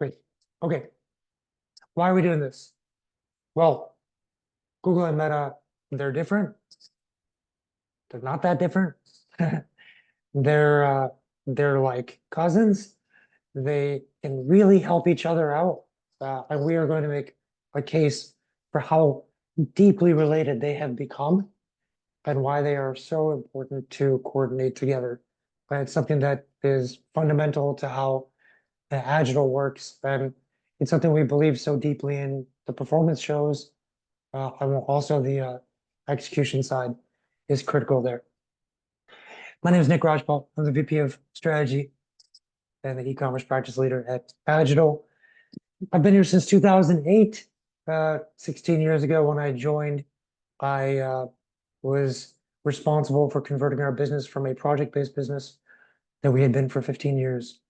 Great. Okay. Why are we doing this? Well, Google and Meta, they're different. They're not that different. They're they're like cousins. They can really help each other out. And we are going to make a case for how deeply related they have become and why they are so important to coordinate together. But it's something that is fundamental to how the Agile works. And it's something we believe so deeply in the performance shows. And also the execution side is critical there. My name is Nick Rajpal. I'm the VP of Strategy and the e-commerce practice leader at Agile. I've been here since 2008. 16 years ago when I joined, I was responsible for converting our business from a project-based business that we had been for 15 years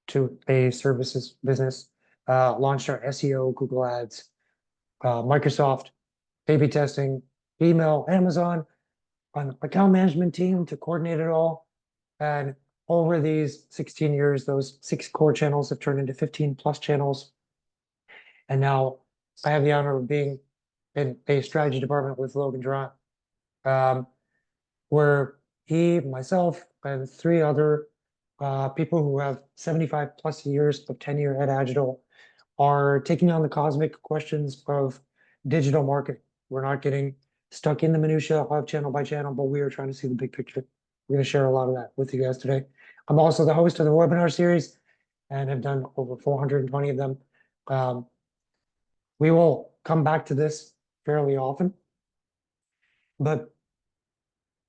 to a services business. Launched our SEO, Google Ads, Microsoft, A/B testing, email, Amazon, an account management team to coordinate it all. And over these 16 years, those 6 core channels have turned into 15 plus channels. And now I have the honor of being in a strategy department with Logan Durant, where he, myself, and 3 other people who have 75 plus years of tenure at Agile are taking on the cosmic questions of digital marketing. We're not getting stuck in the minutia of channel by channel, but we are trying to see the big picture. We're going to share a lot of that with you guys today. I'm also the host of the webinar series and have done over 420 of them. We will come back to this fairly often, but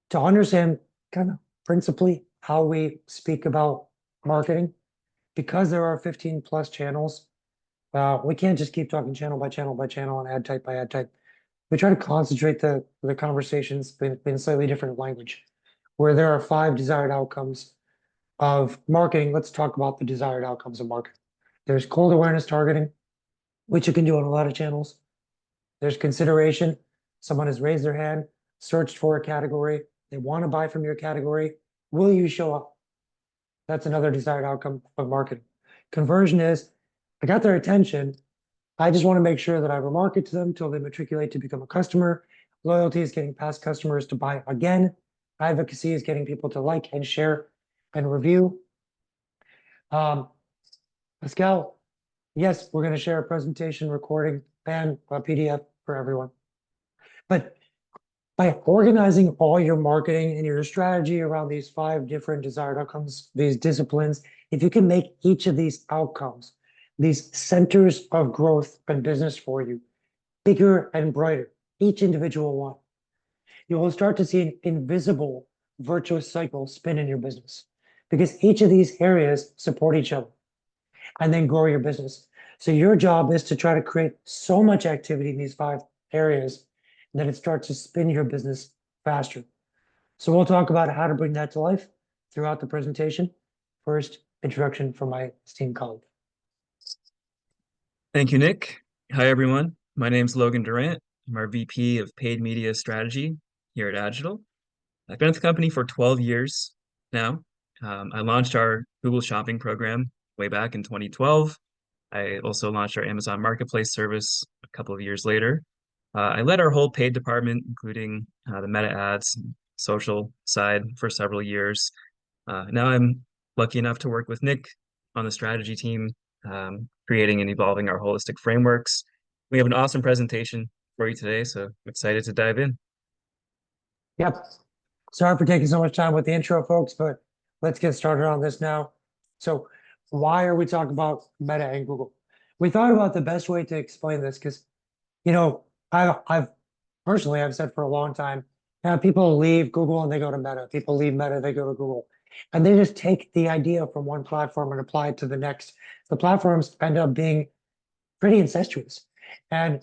to understand kind of principally how we speak about marketing, because there are 15 plus channels, we can't just keep talking channel by channel by channel and ad type by ad type. We try to concentrate the conversations in slightly different language, where there are 5 desired outcomes of marketing. Let's talk about the desired outcomes of marketing. There's cold awareness targeting, which you can do on a lot of channels. There's consideration. Someone has raised their hand, searched for a category. They want to buy from your category. Will you show up? That's another desired outcome of marketing. Conversion is, I got their attention. I just want to make sure that I remarket to them until they matriculate to become a customer. Loyalty is getting past customers to buy again. Advocacy is getting people to like and share and review. Pascal, yes, we're going to share a presentation recording and a PDF for everyone. But by organizing all your marketing and your strategy around these 5 different desired outcomes, these disciplines, if you can make each of these outcomes, these centers of growth and business for you, bigger and brighter, each individual one, you will start to see an invisible virtuous cycle spin in your business, because each of these areas support each other and then grow your business. So your job is to try to create so much activity in these 5 areas that it starts to spin your business faster. So we'll talk about how to bring that to life throughout the presentation. First, introduction from my esteemed colleague. Thank you, Nick. Hi, everyone. My name's Logan Durant. I'm our VP of Paid Media Strategy here at Agile. I've been at the company for 12 years now. I launched our Google Shopping program way back in 2012. I also launched our Amazon Marketplace service a couple of years later. I led our whole paid department, including the meta ads, social side for several years. Now I'm lucky enough to work with Nick on the strategy team, creating and evolving our holistic frameworks. We have an awesome presentation for you today, so I'm excited to dive in. Yep. Sorry for taking so much time with the intro, folks, but let's get started on this now. So why are we talking about Meta and Google? We thought about the best way to explain this because, you know, I've personally, I've said for a long time, people leave Google and they go to Meta. People leave Meta, they go to Google. And they just take the idea from one platform and apply it to the next. The platforms end up being pretty incestuous. And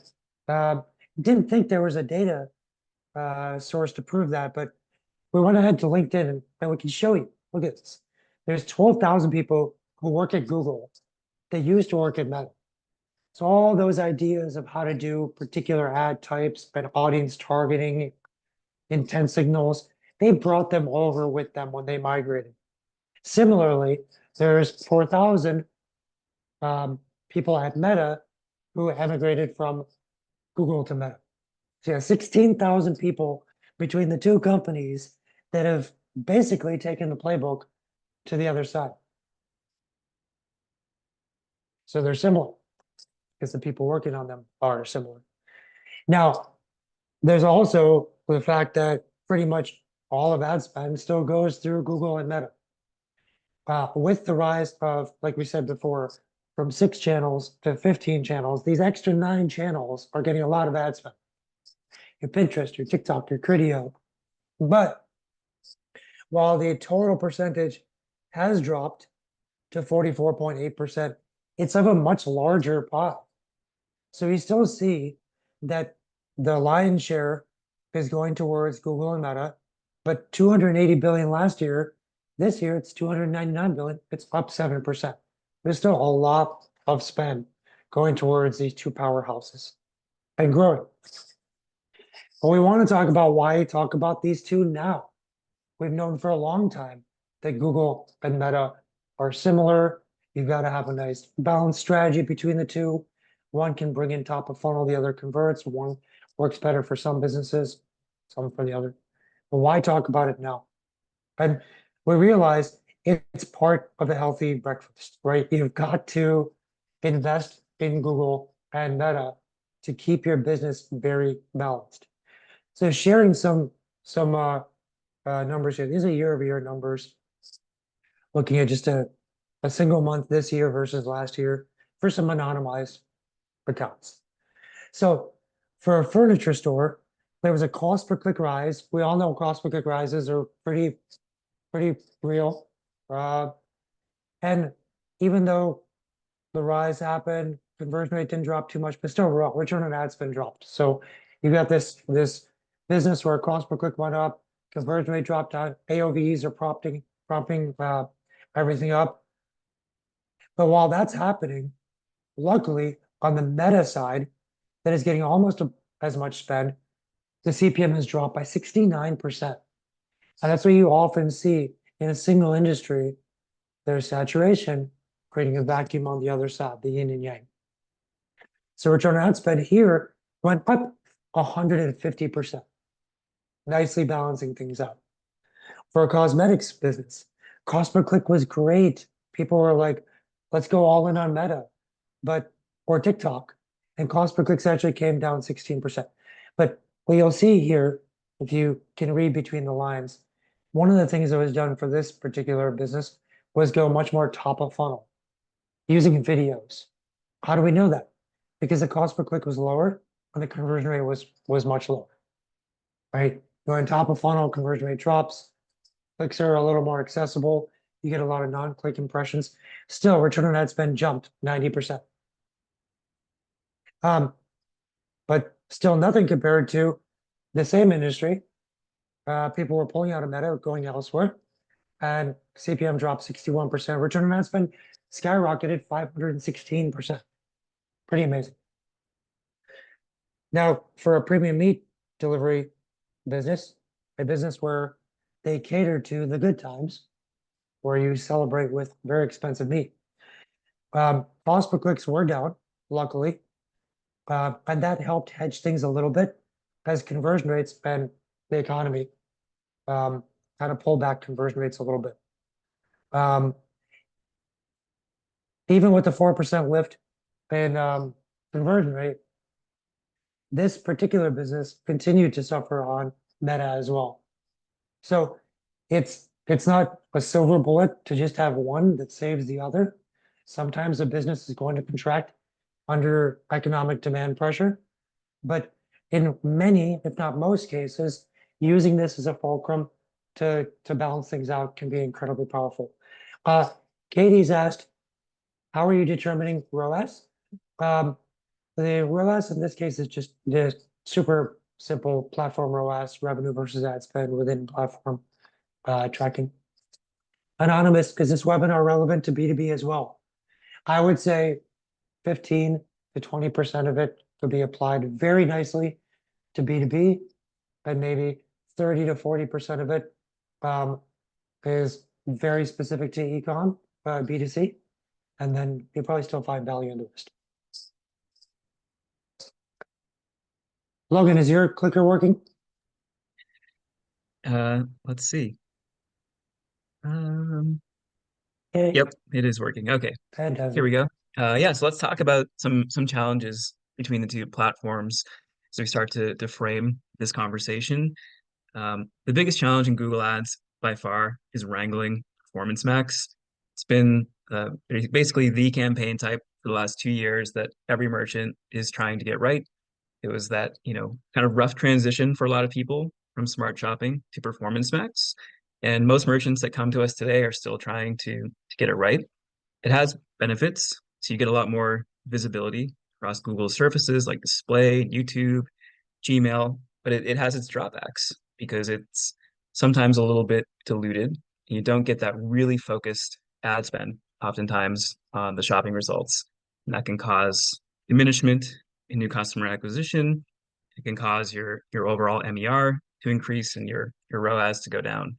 didn't think there was a data source to prove that, but we went ahead to LinkedIn and we can show you. Look at this. There's 12,000 people who work at Google that used to work at Meta. So all those ideas of how to do particular ad types and audience targeting, intent signals, they brought them over with them when they migrated. Similarly, there's 4,000 people at Meta who emigrated from Google to Meta. So you have 16,000 people between the two companies that have basically taken the playbook to the other side. So they're similar because the people working on them are similar. Now, there's also the fact that pretty much all of ad spend still goes through Google and Meta. With the rise of, like we said before, from 6 channels to 15 channels, these extra 9 channels are getting a lot of ad spend. Your Pinterest, your TikTok, your Criteo. But while the total percentage has dropped to 44.8%, it's of a much larger pie. So you still see that the lion's share is going towards Google and Meta, but 280 billion last year. This year it's 299 billion. It's up 7%. There's still a lot of spend going towards these two powerhouses and growing. But we want to talk about why talk about these two now. We've known for a long time that Google and Meta are similar. You've got to have a nice balanced strategy between the two. One can bring in top of funnel, the other converts. One works better for some businesses, some for the other. But why talk about it now? And we realize it's part of a healthy breakfast, right? You've got to invest in Google and Meta to keep your business very balanced. So sharing some numbers here. These are year-over-year numbers. Looking at just a single month this year versus last year for some anonymized accounts. So for a furniture store, there was a cost per click rise. We all know cost per click rises are pretty real. And even though the rise happened, conversion rate didn't drop too much, but still return on ad spend dropped. So you got this business where cost per click went up, conversion rate dropped down, AOVs are propping everything up. But while that's happening, luckily on the Meta side, that is getting almost as much spend, the CPM has dropped by 69%. And that's what you often see in a single industry. There's saturation, creating a vacuum on the other side, the yin and yang. So return on ad spend here went up 150%, nicely balancing things out. For a cosmetics business, cost per click was great. People were like, let's go all in on Meta, or TikTok, and cost per clicks actually came down 16%. But what you'll see here, if you can read between the lines, one of the things that was done for this particular business was go much more top of funnel using videos. How do we know that? Because the cost per click was lower and the conversion rate was much lower, right? Going top of funnel, conversion rate drops, clicks are a little more accessible. You get a lot of non-click impressions. Still, return on ad spend jumped 90%. But still nothing compared to the same industry. People were pulling out of Meta, going elsewhere, and CPM dropped 61%. Return on ad spend skyrocketed 516%. Pretty amazing. Now, for a premium meat delivery business, a business where they cater to the good times, where you celebrate with very expensive meat, cost per clicks were down, luckily, and that helped hedge things a little bit as conversion rates and the economy kind of pulled back conversion rates a little bit. Even with the 4% lift in conversion rate, this particular business continued to suffer on Meta as well. So it's not a silver bullet to just have one that saves the other. Sometimes a business is going to contract under economic demand pressure, but in many, if not most cases, using this as a fulcrum to balance things out can be incredibly powerful. Katie's asked, how are you determining ROAS? The ROAS in this case is just the super simple platform ROAS, revenue versus ad spend within platform tracking. Anonymous, is this webinar relevant to B2B as well? I would say 15 to 20% of it could be applied very nicely to B2B, and maybe 30 to 40% of it is very specific to e-com, B2C. and then you probably still find value in the rest. Logan, is your clicker working? Let's see. Um, Okay, yep, it is working. Okay, here fantastic. we go. Yeah, so let's talk about some challenges between the two platforms as we start to frame this conversation. The biggest challenge in Google Ads by far is wrangling performance max. It's been basically the campaign type for the last 2 years that every merchant is trying to get right. It was that, kind of rough transition for a lot of people from smart shopping to performance max. And most merchants that come to us today are still trying to get it right. It has benefits. So you get a lot more visibility across Google surfaces like display, YouTube, Gmail, but it has its drawbacks because it's sometimes a little bit diluted. You don't get that really focused ad spend oftentimes on the shopping results. And that can cause diminishment in new customer acquisition. It can cause your overall MER to increase and your ROAS to go down.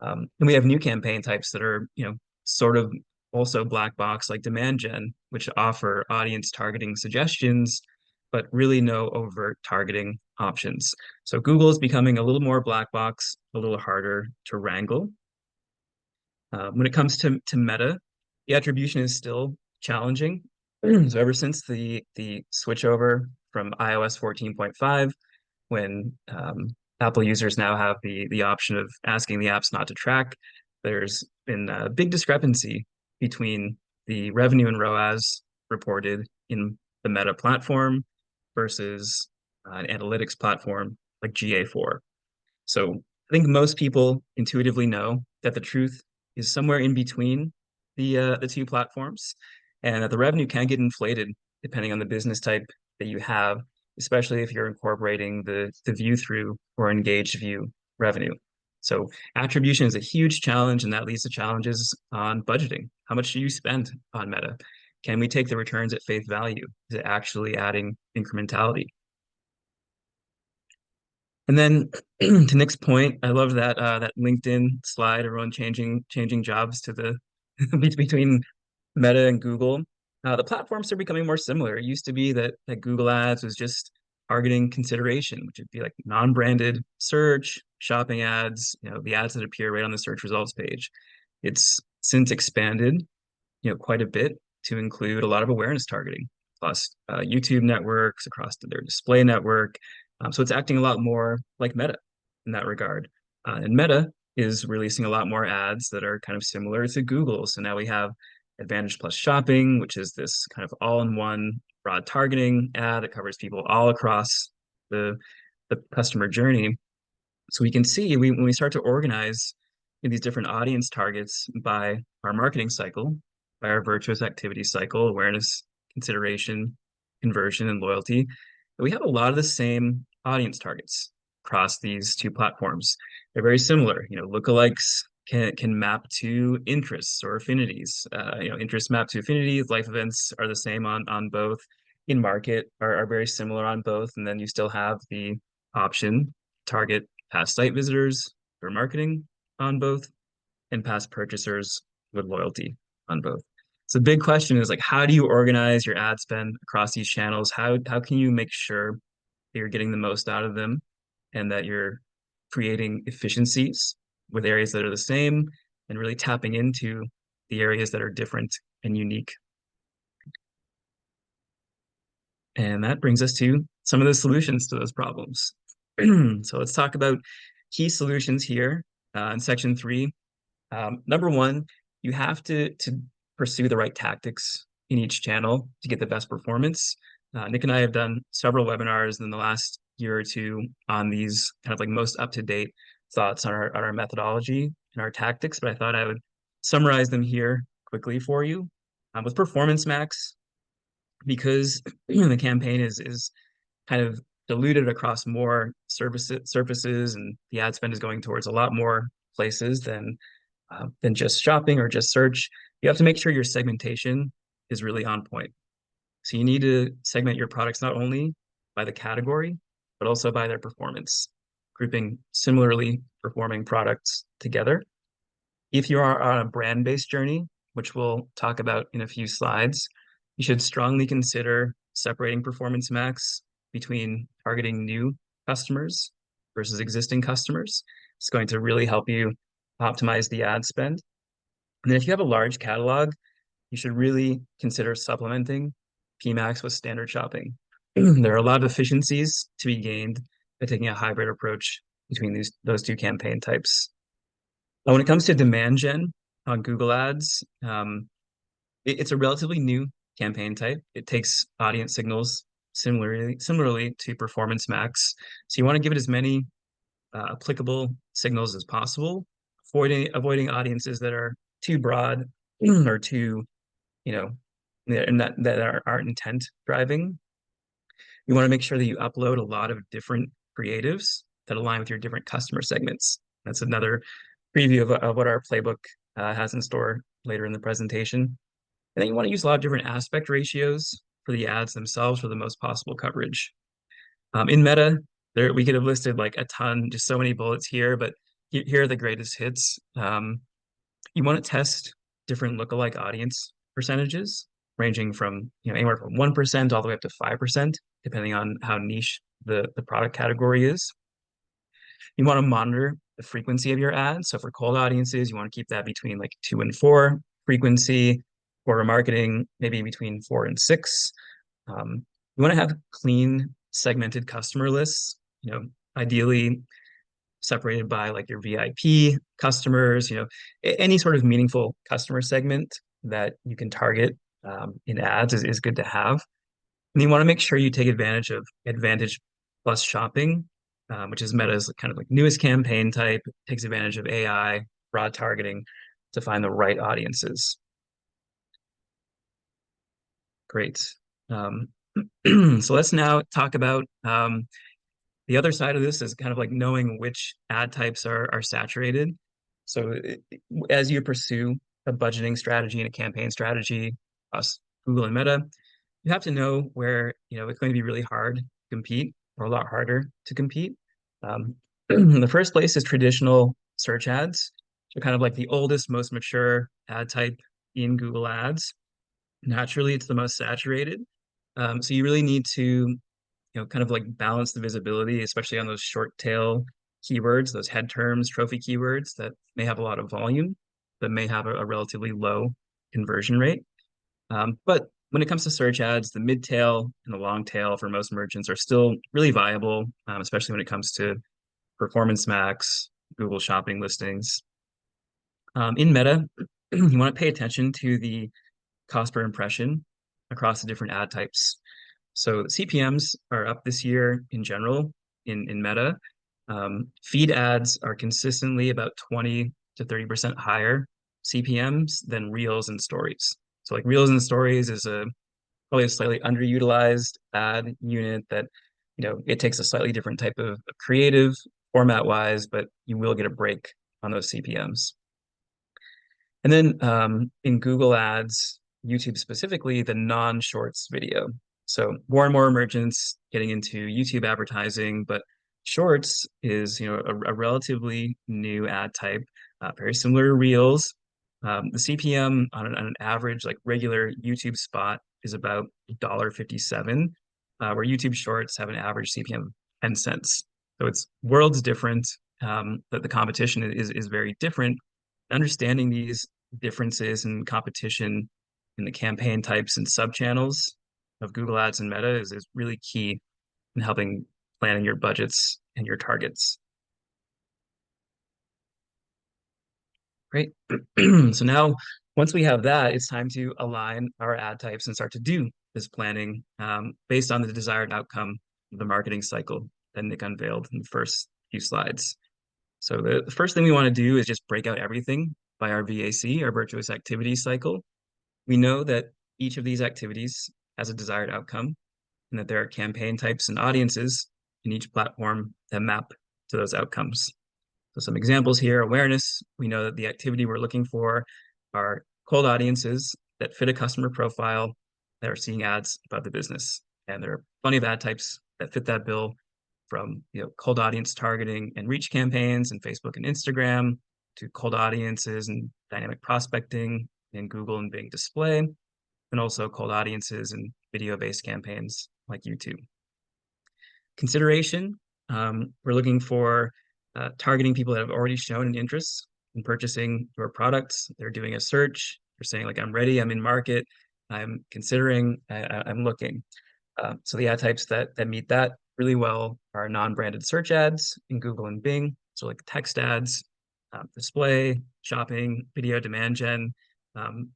And we have new campaign types that are, sort of also black box like demand gen, which offer audience targeting suggestions, but really no overt targeting options. So Google is becoming a little more black box, a little harder to wrangle. When it comes to Meta, the attribution is still challenging. So ever since the switch over from iOS 14.5, when Apple users now have the option of asking the apps not to track, there's been a big discrepancy between the revenue and ROAS reported in the Meta platform versus an analytics platform like GA4. So I think most people intuitively know that the truth is somewhere in between the two platforms, and that the revenue can get inflated depending on the business type that you have, especially if you're incorporating the view through or engaged view revenue. So attribution is a huge challenge, and that leads to challenges on budgeting. How much do you spend on Meta? Can we take the returns at face value? Is it actually adding incrementality? And then to Nick's point, I love that LinkedIn slide, everyone changing jobs to the between Meta and Google. The platforms are becoming more similar. It used to be that Google Ads was just targeting consideration, which would be like non-branded search, shopping ads, the ads that appear right on the search results page. It's since expanded, quite a bit to include a lot of awareness targeting, plus YouTube networks across their display network. So it's acting a lot more like Meta in that regard. And Meta is releasing a lot more ads that are kind of similar to Google. So now we have Advantage Plus Shopping, which is this kind of all-in-one broad targeting ad that covers people all across the customer journey. So we can see when we start to organize these different audience targets by our marketing cycle, by our virtuous activity cycle, awareness, consideration, conversion, and loyalty, we have a lot of the same audience targets across these two platforms. They're very similar. Lookalikes can map to interests or affinities. Interests map to affinities. Life events are the same on both. In market are very similar on both, and then you still have the option target past site visitors for marketing on both, and past purchasers with loyalty on both. So the big question is like, how do you organize your ad spend across these channels? How can you make sure that you're getting the most out of them and that you're creating efficiencies with areas that are the same and really tapping into the areas that are different and unique? And that brings us to some of the solutions to those problems. So let's talk about key solutions here in section 3. Number one, you have to pursue the right tactics in each channel to get the best performance. Nick and I have done several webinars in the last year or two on these kind of like most up-to-date thoughts on our methodology and our tactics, but I thought I would summarize them here quickly for you. With Performance Max, because the campaign is kind of diluted across more surfaces, and the ad spend is going towards a lot more places than just shopping or just search. You have to make sure your segmentation is really on point. So you need to segment your products not only by the category, but also by their performance, grouping similarly performing products together. If you are on a brand-based journey, which we'll talk about in a few slides, you should strongly consider separating performance max between targeting new customers versus existing customers. It's going to really help you optimize the ad spend. And then if you have a large catalog, you should really consider supplementing PMax with standard shopping. There are a lot of efficiencies to be gained by taking a hybrid approach between those two campaign types. When it comes to demand gen on Google Ads, it's a relatively new campaign type. It takes audience signals similarly to Performance Max. So you want to give it as many applicable signals as possible, avoiding audiences that are too broad or too, you know, and that aren't intent driving. You want to make sure that you upload a lot of different creatives that align with your different customer segments. That's another preview of what our playbook has in store later in the presentation. And then you want to use a lot of different aspect ratios for the ads themselves for the most possible coverage. In Meta, we could have listed like a ton, just so many bullets here, but here are the greatest hits. You want to test different lookalike audience percentages, ranging from anywhere from 1% all the way up to 5%, depending on how niche the product category is. You want to monitor the frequency of your ads. So for cold audiences, you want to keep that between like 2 and 4 frequency. For remarketing, maybe between 4 and 6. You want to have clean segmented customer lists, ideally separated by like your VIP customers, any sort of meaningful customer segment that you can target in ads is good to have. And you want to make sure you take advantage of Advantage Plus Shopping, which is Meta's kind of like newest campaign type, takes advantage of AI, broad targeting to find the right audiences. Great. So let's now talk about the other side of this is kind of like knowing which ad types are saturated. So as you pursue a budgeting strategy and a campaign strategy, us, Google and Meta, you have to know where it's going to be really hard to compete or a lot harder to compete. The first place is traditional search ads. So kind of like the oldest, most mature ad type in Google Ads. Naturally, it's the most saturated. So you really need to kind of like balance the visibility, especially on those short tail keywords, those head terms, trophy keywords that may have a lot of volume, but may have a relatively low conversion rate. But when it comes to search ads, the mid tail and the long tail for most merchants are still really viable, especially when it comes to Performance Max, Google Shopping listings. In Meta, you want to pay attention to the cost per impression across the different ad types. So the CPMs are up this year in general in Meta. Feed ads are consistently about 20 to 30% higher CPMs than Reels and Stories. So like Reels and Stories is probably a slightly underutilized ad unit that, it takes a slightly different type of creative format wise, but you will get a break on those CPMs. And then in Google Ads, YouTube specifically, the non-shorts video. So more and more merchants getting into YouTube advertising, but shorts is a relatively new ad type, very similar to Reels. The CPM on an average like regular YouTube spot is about $1.57, where YouTube Shorts have an average CPM of 10 cents. So it's worlds different. That the competition is very different. Understanding these differences in competition in the campaign types and sub-channels of Google Ads and Meta is really key in helping planning your budgets and your targets. Great. So now, once we have that, it's time to align our ad types and start to do this planning based on the desired outcome of the marketing cycle that Nick unveiled in the first few slides. So the first thing we want to do is just break out everything by our VAC, our virtuous activity cycle. We know that each of these activities has a desired outcome and that there are campaign types and audiences in each platform that map to those outcomes. So some examples here, awareness. We know that the activity we're looking for are cold audiences that fit a customer profile that are seeing ads about the business. And there are plenty of ad types that fit that bill, from cold audience targeting and reach campaigns in Facebook and Instagram to cold audiences and dynamic prospecting in Google and Bing display, and also cold audiences and video-based campaigns like YouTube. Consideration, we're looking for targeting people that have already shown an interest in purchasing your products. They're doing a search. They're saying like, I'm ready, I'm in market, I'm considering, I'm looking. So the ad types that meet that really well are non-branded search ads in Google and Bing. So like text ads, display, shopping, video demand gen,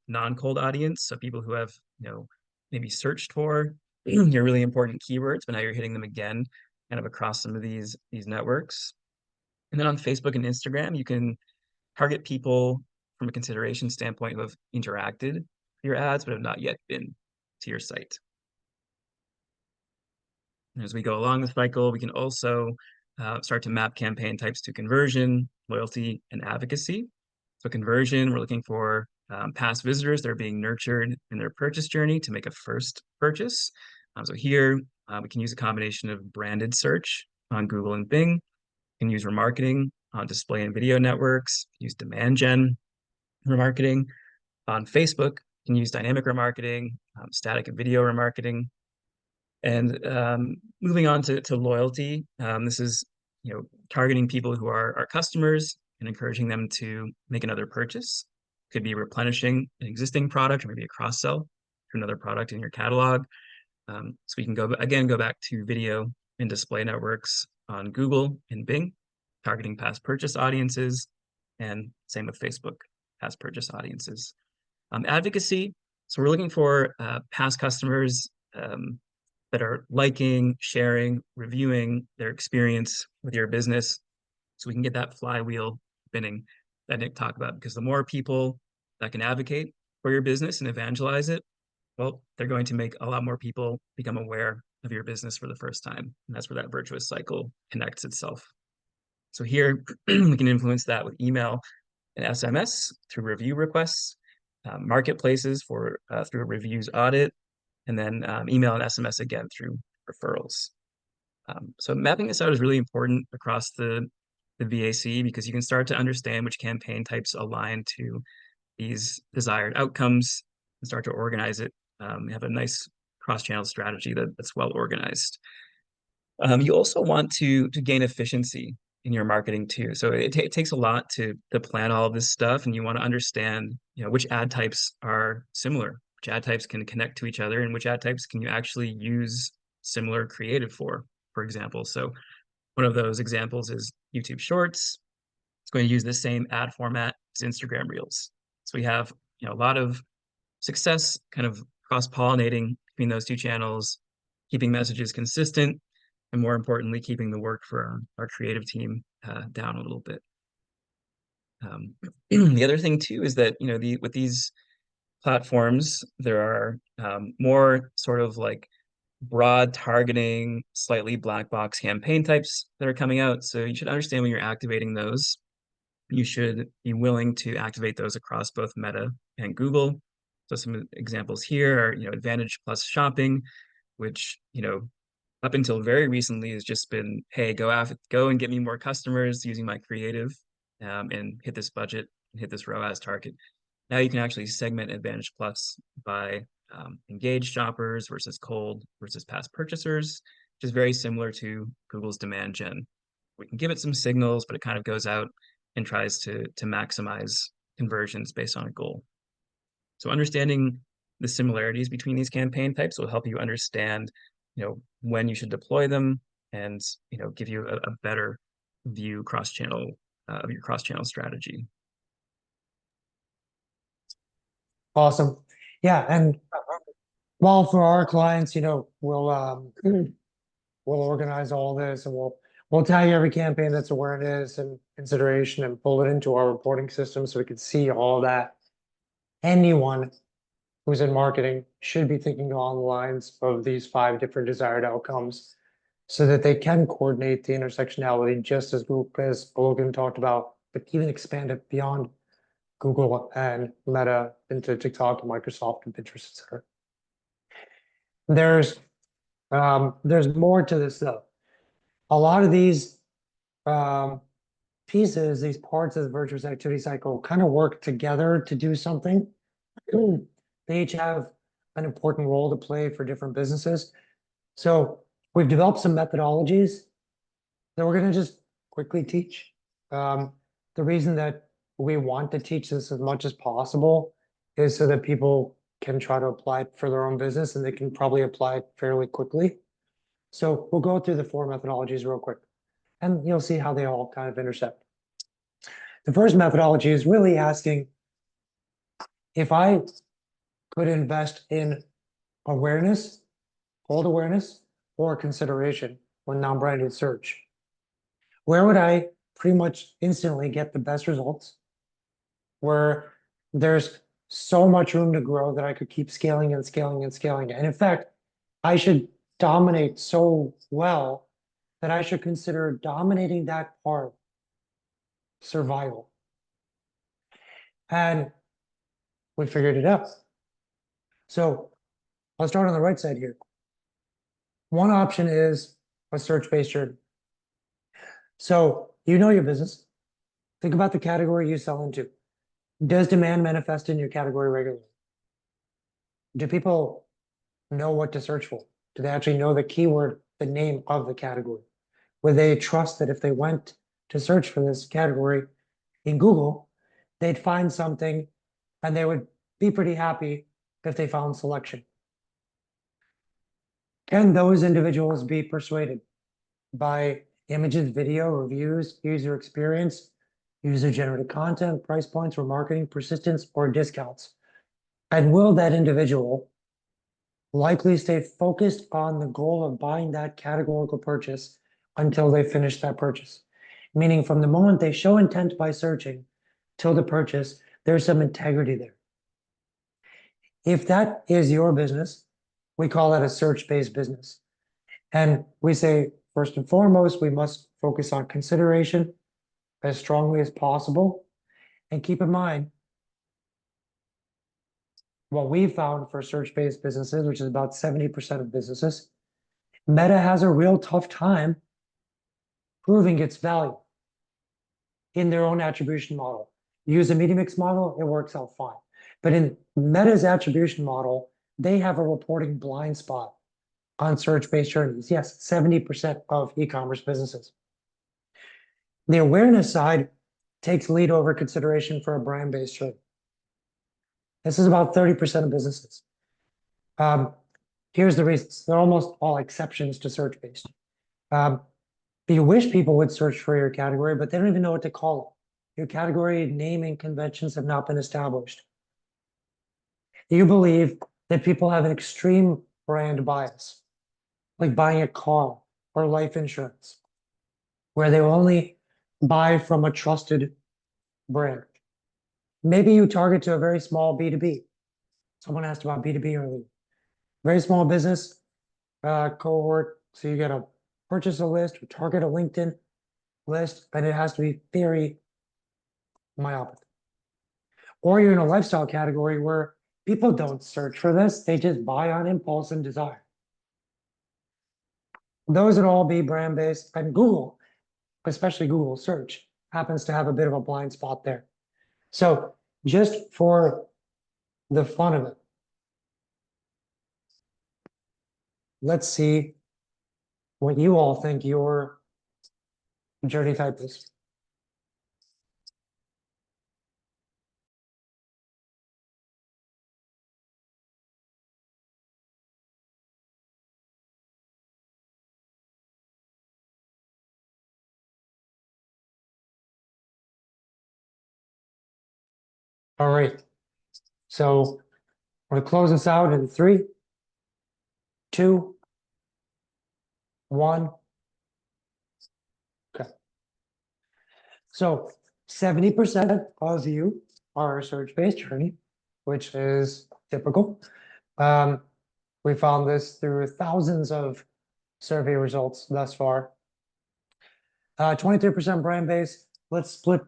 non-cold audience. So people who have, maybe searched for your really important keywords, but now you're hitting them again, kind of across some of these networks. And then on Facebook and Instagram, you can target people from a consideration standpoint who have interacted with your ads, but have not yet been to your site. And as we go along the cycle, we can also start to map campaign types to conversion, loyalty, and advocacy. So conversion, we're looking for past visitors that are being nurtured in their purchase journey to make a first purchase. So here, we can use a combination of branded search on Google and Bing. We can use remarketing on display and video networks, use demand gen remarketing. On Facebook, you can use dynamic remarketing, static and video remarketing. And moving on to loyalty, this is targeting people who are our customers and encouraging them to make another purchase. Could be replenishing an existing product or maybe a cross sell to another product in your catalog. So we can go back to video and display networks on Google and Bing, targeting past purchase audiences, and same with Facebook, past purchase audiences. Advocacy. So we're looking for past customers that are liking, sharing, reviewing their experience with your business, so we can get that flywheel spinning that Nick talked about. Because the more people that can advocate for your business and evangelize it, well, they're going to make a lot more people become aware of your business for the first time. And that's where that virtuous cycle connects itself. So here we can influence that with email and SMS through review requests, marketplaces for through a reviews audit, and then email and SMS again through referrals. So mapping this out is really important across the VAC, because you can start to understand which campaign types align to these desired outcomes and start to organize it. You have a nice cross-channel strategy that's well organized. You also want to gain efficiency in your marketing too. So it takes a lot to plan all of this stuff, and you want to understand, which ad types are similar, which ad types can connect to each other, and which ad types can you actually use similar creative for example. So one of those examples is YouTube Shorts. It's going to use the same ad format as Instagram Reels. So we have, a lot of success kind of cross-pollinating between those two channels, keeping messages consistent, and more importantly, keeping the work for our creative team down a little bit. The other thing too is that, with these platforms, there are more sort of like broad targeting, slightly black box campaign types that are coming out. So you should understand when you're activating those. You should be willing to activate those across both Meta and Google. So some examples here are, Advantage Plus Shopping, which, up until very recently has just been, hey, go and get me more customers using my creative, and hit this budget and hit this ROAS target. Now you can actually segment Advantage Plus by engaged shoppers versus cold versus past purchasers, which is very similar to Google's demand gen. We can give it some signals, but it kind of goes out and tries to maximize conversions based on a goal. So understanding the similarities between these campaign types will help you understand, when you should deploy them, and give you a better view cross-channel of your cross-channel strategy. Awesome. Yeah, and well, for our clients, we'll organize all this, and we'll tell you every campaign that's awareness and consideration, and pull it into our reporting system so we can see all that. Anyone who's in marketing should be thinking along the lines of these 5 different desired outcomes, so that they can coordinate the intersectionality, just as Logan talked about, but even expand it beyond Google and Meta into TikTok and Microsoft and Pinterest, etc. There's more to this though. A lot of these pieces, these parts of the virtuous activity cycle kind of work together to do something. They each have an important role to play for different businesses. So we've developed some methodologies that we're going to just quickly teach. The reason that we want to teach this as much as possible is so that people can try to apply it for their own business and they can probably apply it fairly quickly. So we'll go through the four methodologies real quick and you'll see how they all kind of intersect. The first methodology is really asking if I could invest in awareness, cold awareness, or consideration when non-branded search, where would I pretty much instantly get the best results? Where there's so much room to grow that I could keep scaling and scaling and scaling. And in fact, I should dominate so well that I should consider dominating that part survival. And we figured it out. So I'll start on the right side here. One option is a search-based journey. So you know your business. Think about the category you sell into. Does demand manifest in your category regularly? Do people know what to search for? Do they actually know the keyword, the name of the category? Would they trust that if they went to search for this category in Google, they'd find something and they would be pretty happy if they found selection? Can those individuals be persuaded by images, video, reviews, user experience, user-generated content, price points, remarketing, persistence, or discounts? And will that individual likely stay focused on the goal of buying that categorical purchase until they finish that purchase? Meaning from the moment they show intent by searching till the purchase, there's some integrity there. If that is your business, we call that a search-based business. And we say, first and foremost, we must focus on consideration as strongly as possible. And keep in mind, what we've found for search-based businesses, which is about 70% of businesses, Meta has a real tough time proving its value in their own attribution model. Use a media mix model, it works out fine. But in Meta's attribution model, they have a reporting blind spot on search-based journeys. Yes, 70% of e-commerce businesses. The awareness side takes lead over consideration for a brand-based journey. This is about 30% of businesses. Here's the reasons. They're almost all exceptions to search-based. You wish people would search for your category, but they don't even know what to call it. Your category naming conventions have not been established. You believe that people have an extreme brand bias, like buying a car or life insurance, where they will only buy from a trusted brand. Maybe you target to a very small B2B. Someone asked about B2B earlier. Very small business cohort. So you get to purchase a list or target a LinkedIn list, and it has to be very myopic. Or you're in a lifestyle category where people don't search for this. They just buy on impulse and desire. Those would all be brand-based, and Google, especially Google search, happens to have a bit of a blind spot there. So just for the fun of it, let's see what you all think your journey type is. All right. So I'm going to close this out in 3, 2, 1. Okay. So 70% of you are a search-based journey, which is typical. We found this through thousands of survey results thus far. 23% brand-based. Let's split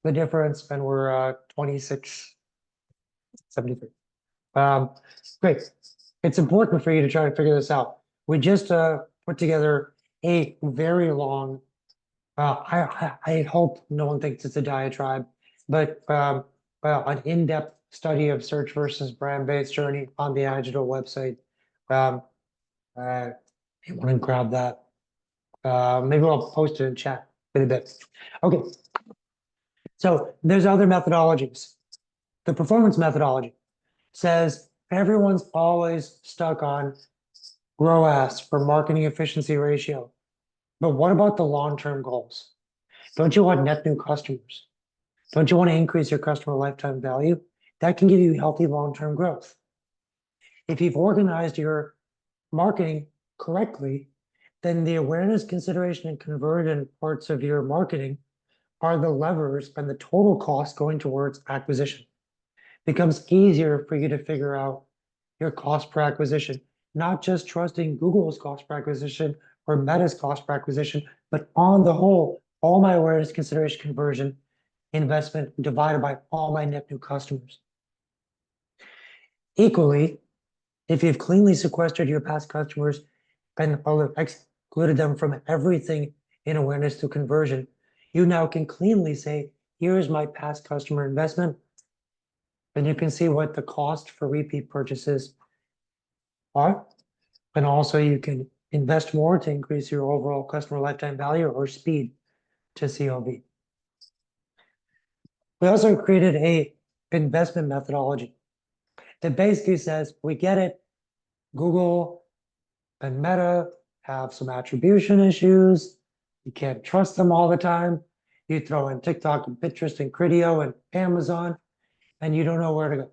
the difference, and we're 2673. Great. It's important for you to try to figure this out. We just put together a very long, I hope no one thinks it's a diatribe, but an in-depth study of search versus brand-based journey on the Agile website. Um, you want to grab that. Maybe I'll post it in chat in a bit. Okay. So there's other methodologies. The performance methodology says everyone's always stuck on ROAS for marketing efficiency ratio. But what about the long-term goals? Don't you want net new customers? Don't you want to increase your customer lifetime value? That can give you healthy long-term growth. If you've organized your marketing correctly, then the awareness, consideration, and conversion parts of your marketing are the levers and the total cost going towards acquisition. It becomes easier for you to figure out your cost per acquisition, not just trusting Google's cost per acquisition or Meta's cost per acquisition, but on the whole, all my awareness, consideration, conversion, investment divided by all my net new customers. Equally, if you've cleanly sequestered your past customers and excluded them from everything in awareness to conversion, you now can cleanly say, here's my past customer investment. And you can see what the cost for repeat purchases are. And also you can invest more to increase your overall customer lifetime value or speed to CLV. We also created a investment methodology that basically says, we get it, Google and Meta have some attribution issues. You can't trust them all the time. You throw in TikTok and Pinterest and Criteo and Amazon, and you don't know where to go.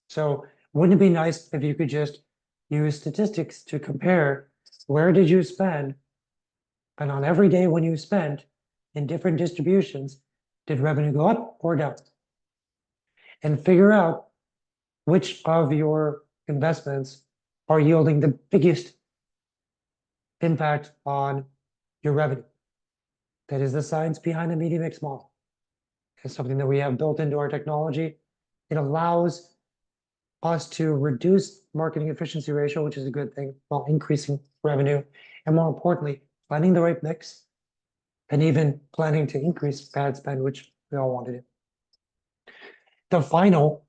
So wouldn't it be nice if you could just use statistics to compare where did you spend, and on every day when you spent in different distributions, did revenue go up or down? And figure out which of your investments are yielding the biggest impact on your revenue. That is the science behind the media mix model. It's something that we have built into our technology. It allows us to reduce marketing efficiency ratio, which is a good thing, while increasing revenue. And more importantly, finding the right mix and even planning to increase ad spend, which we all want to do. The final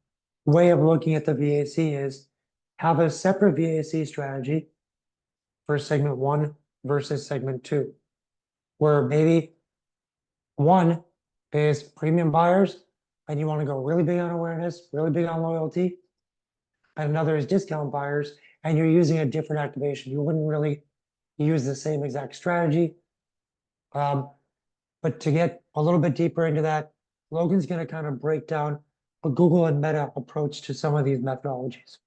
way of looking at the VAC is have a separate VAC strategy for segment 1 versus segment 2, where maybe 1 is premium buyers and you want to go really big on awareness, really big on loyalty, and another is discount buyers and you're using a different activation. You wouldn't really use the same exact strategy. But to get a little bit deeper into that, Logan's going to kind of break down a Google and Meta approach to some of these methodologies.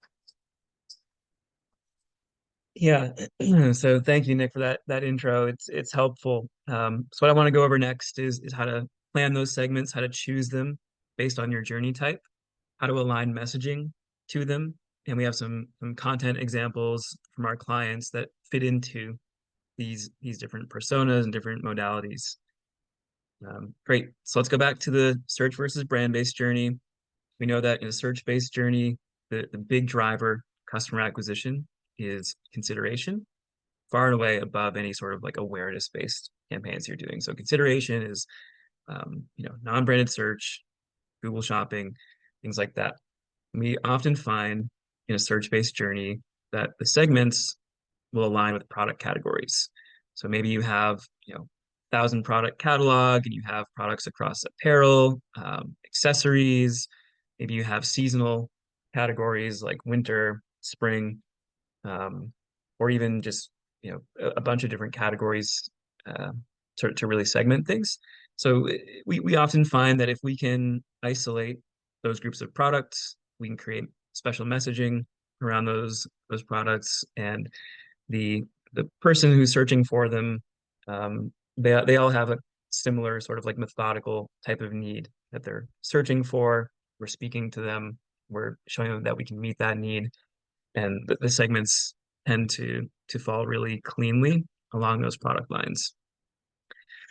Yeah, so thank you, Nick, for that intro. It's helpful. So what I want to go over next is how to plan those segments, how to choose them based on your journey type, how to align messaging to them, and we have some content examples from our clients that fit into these different personas and different modalities. Great. So let's go back to the search versus brand-based journey. We know that in a search-based journey, the big driver customer acquisition is consideration, far and away above any sort of like awareness-based campaigns you're doing. So consideration is, non-branded search, Google shopping, things like that. We often find in a search-based journey that the segments will align with product categories. So maybe you have, 1,000 product catalog and you have products across apparel, accessories. Maybe you have seasonal categories like winter, spring, or even just, a bunch of different categories to really segment things. So we often find that if we can isolate those groups of products, we can create special messaging around those products, and the person who's searching for them, they all have a similar sort of like methodical type of need that they're searching for. We're speaking to them, we're showing them that we can meet that need, and the segments tend to fall really cleanly along those product lines.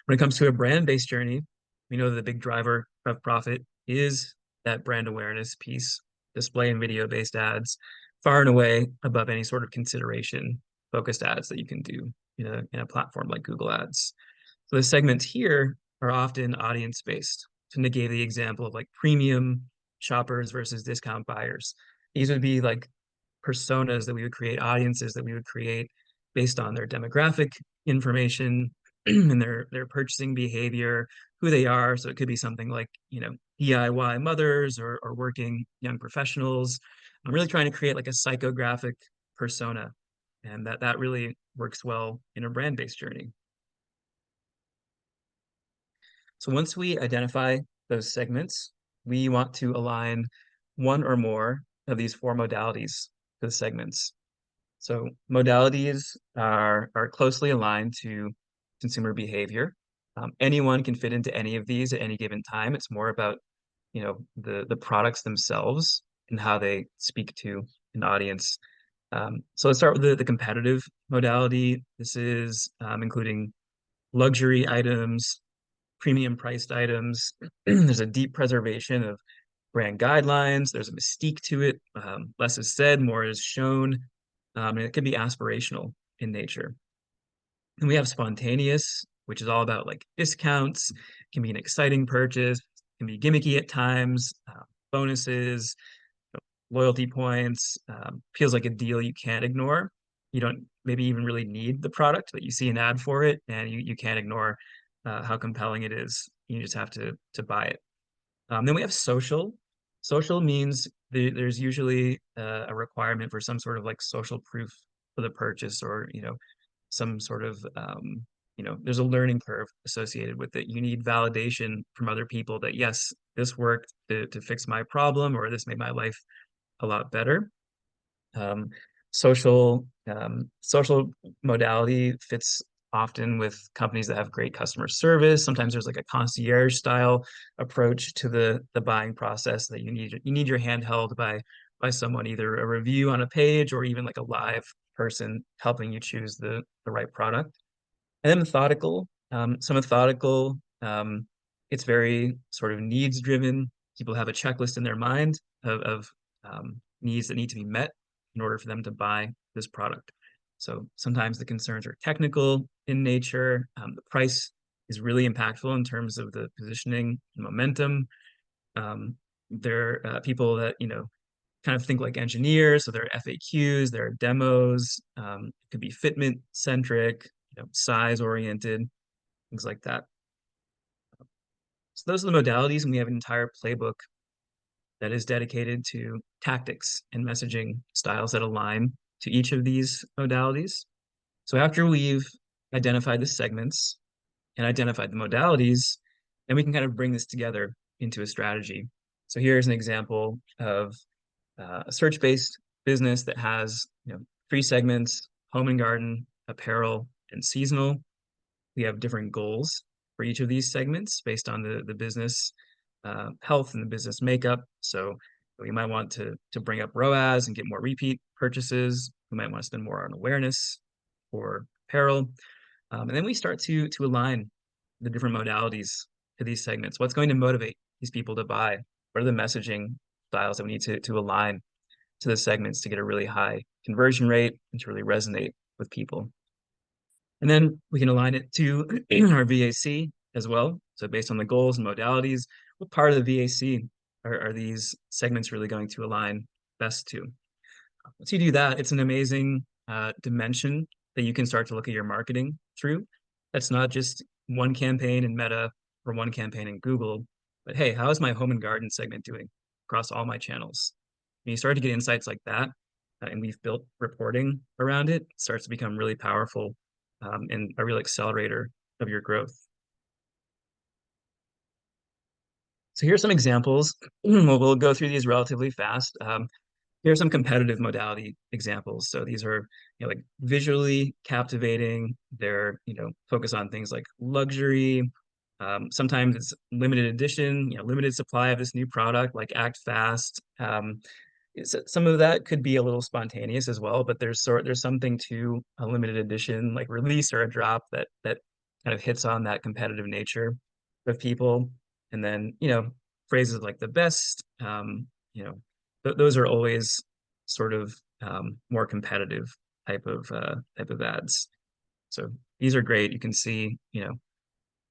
When it comes to a brand-based journey, we know that the big driver of profit is that brand awareness piece, display and video-based ads, far and away above any sort of consideration focused ads that you can do in a platform like Google Ads. So the segments here are often audience-based. So Nick gave the example of like premium shoppers versus discount buyers. These would be like personas that we would create, audiences that we would create based on their demographic information and their purchasing behavior, who they are. So it could be something like, DIY mothers or working young professionals. I'm really trying to create like a psychographic persona, and that really works well in a brand-based journey. So once we identify those segments, we want to align one or more of these four modalities to the segments. So modalities are closely aligned to consumer behavior. Anyone can fit into any of these at any given time. It's more about, the products themselves and how they speak to an audience. So let's start with the competitive modality. This is including luxury items, premium priced items. There's a deep preservation of brand guidelines. There's a mystique to it. Less is said, more is shown. And it can be aspirational in nature. And we have spontaneous, which is all about like discounts, can be an exciting purchase, can be gimmicky at times, bonuses, loyalty points, feels like a deal you can't ignore. You don't maybe even really need the product, but you see an ad for it and you can't ignore how compelling it is. You just have to buy it. Then we have social. Social means there's usually a requirement for some sort of like social proof for the purchase, or some sort of there's a learning curve associated with it. You need validation from other people that yes, this worked to fix my problem, or this made my life a lot better. Um, social modality fits often with companies that have great customer service. Sometimes there's like a concierge style approach to the buying process, that you need your hand held by someone, either a review on a page or even like a live person helping you choose the right product. And then methodical. So methodical, it's very sort of needs driven. People have a checklist in their mind of needs that need to be met in order for them to buy this product. So sometimes the concerns are technical in nature. The price is really impactful in terms of the positioning and momentum. They're people that, kind of think like engineers. So there are FAQs, there are demos. It could be fitment centric, size oriented, things like that. So those are the modalities, and we have an entire playbook that is dedicated to tactics and messaging styles that align to each of these modalities. So after we've identified the segments and identified the modalities, then we can kind of bring this together into a strategy. So here's an example of a search-based business that has, three segments: home and garden, apparel, and seasonal. We have different goals for each of these segments based on the business health and the business makeup. So we might want to bring up ROAS and get more repeat purchases. We might want to spend more on awareness for apparel. And then we start to align the different modalities to these segments. What's going to motivate these people to buy? What are the messaging styles that we need to align to the segments to get a really high conversion rate and to really resonate with people? And then we can align it to our VAC as well. So based on the goals and modalities, what part of the VAC are these segments really going to align best to? Once you do that, it's an amazing dimension that you can start to look at your marketing through. That's not just one campaign in Meta or one campaign in Google, but hey, how is my home and garden segment doing across all my channels? When you start to get insights like that, and we've built reporting around it, it starts to become really powerful and a real accelerator of your growth. So here's some examples. We'll go through these relatively fast. Here are some competitive modality examples. So these are, like visually captivating. They're, focus on things like luxury. Sometimes it's limited edition, limited supply of this new product, like act fast. Some of that could be a little spontaneous as well, but there's something to a limited edition like release or a drop that kind of hits on that competitive nature of people. And then, phrases like the best, those are always sort of more competitive type of ads. So these are great. You can see,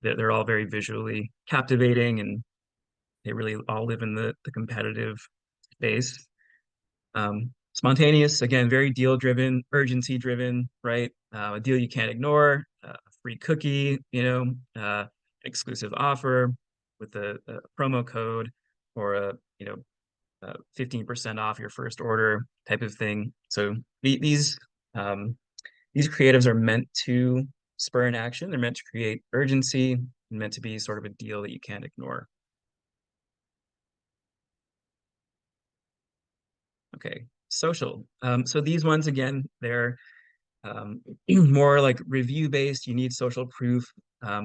they're all very visually captivating, and They really all live in the competitive space. Spontaneous, again, very deal driven, urgency driven, right? A deal you can't ignore, a free cookie, exclusive offer with a promo code or 15% off your first order type of thing. So um, these creatives are meant to spur an action. They're meant to create urgency, meant to be sort of a deal that you can't ignore. Okay, social. So these ones again, they're more like review based. You need social proof,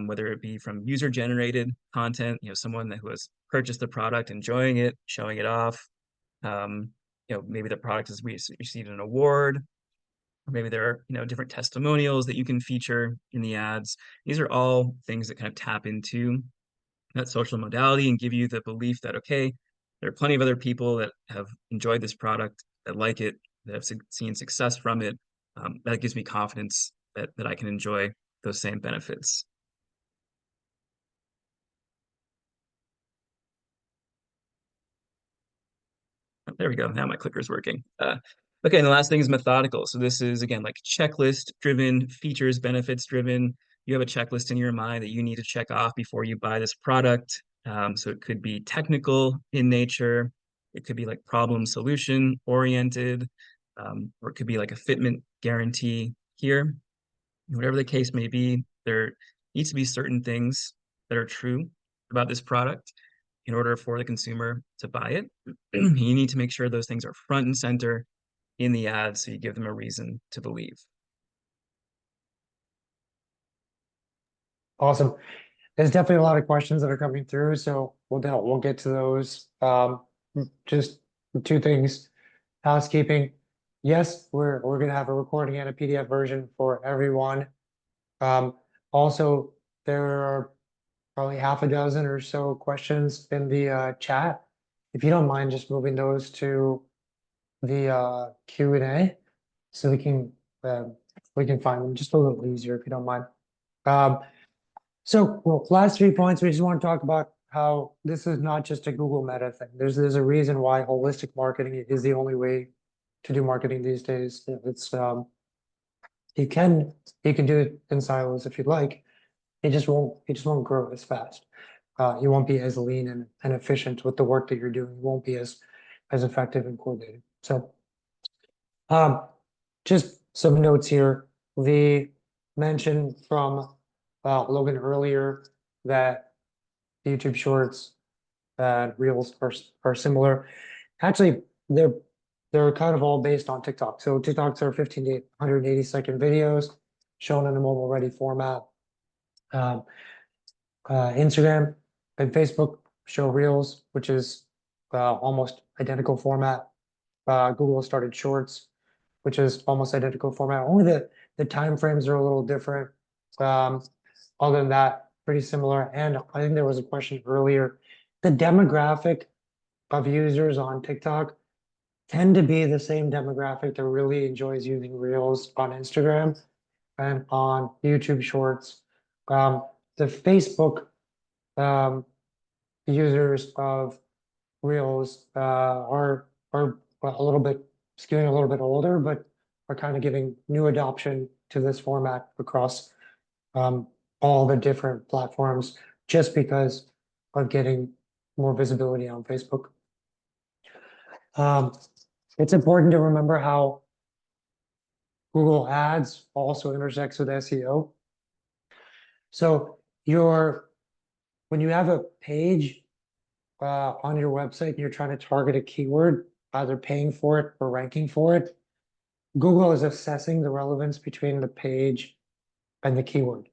whether it be from user generated content, someone who has purchased the product, enjoying it, showing it off. Um, maybe the product has received an award, or maybe there are, different testimonials that you can feature in the ads. These are all things that kind of tap into that social modality and give you the belief that, okay, there are plenty of other people that have enjoyed this product, that like it, that have seen success from it. That gives me confidence that I can enjoy those same benefits. There we go. Now my clicker's working. Okay, and the last thing is methodical. So this is again like checklist driven, features, benefits driven. You have a checklist in your mind that you need to check off before you buy this product. So it could be technical in nature, it could be like problem solution oriented, or it could be like a fitment guarantee here. Whatever the case may be, there needs to be certain things that are true about this product in order for the consumer to buy it. You need to make sure those things are front and center in the ad so you give them a reason to believe. Awesome. There's definitely a lot of questions that are coming through, so we'll get to those. Just two things. Housekeeping. Yes, we're gonna have a recording and a PDF version for everyone. Also, there are probably half a dozen or so questions in the chat. If you don't mind just moving those to the Q&A so we can find them just a little easier if you don't mind. Um, well, last 3 points, we just want to talk about how this is not just a Google Meta thing. There's a reason why holistic marketing is the only way to do marketing these days. It's you can do it in silos if you'd like. It just won't grow as fast. You won't be as lean and efficient with the work that you're doing. You won't be as effective and coordinated. So just some notes here. The mention from Logan earlier that YouTube Shorts and Reels are similar. Actually, they're kind of all based on TikTok. So TikToks are 15 to 180-second videos shown in a mobile-ready format. Instagram and Facebook show Reels, which is almost identical format. Google started Shorts, which is almost identical format. Only the time frames are a little different. Um, other than that, pretty similar. And I think there was a question earlier. The demographic of users on TikTok tend to be the same demographic that really enjoys using Reels on Instagram and on YouTube Shorts. The Facebook users of Reels are a little bit skewing a little bit older, but are kind of giving new adoption to this format across all the different platforms just because of getting more visibility on Facebook. It's important to remember how Google Ads also intersects with SEO. So when you have a page on your website and you're trying to target a keyword, either paying for it or ranking for it, Google is assessing the relevance between the page and the keyword.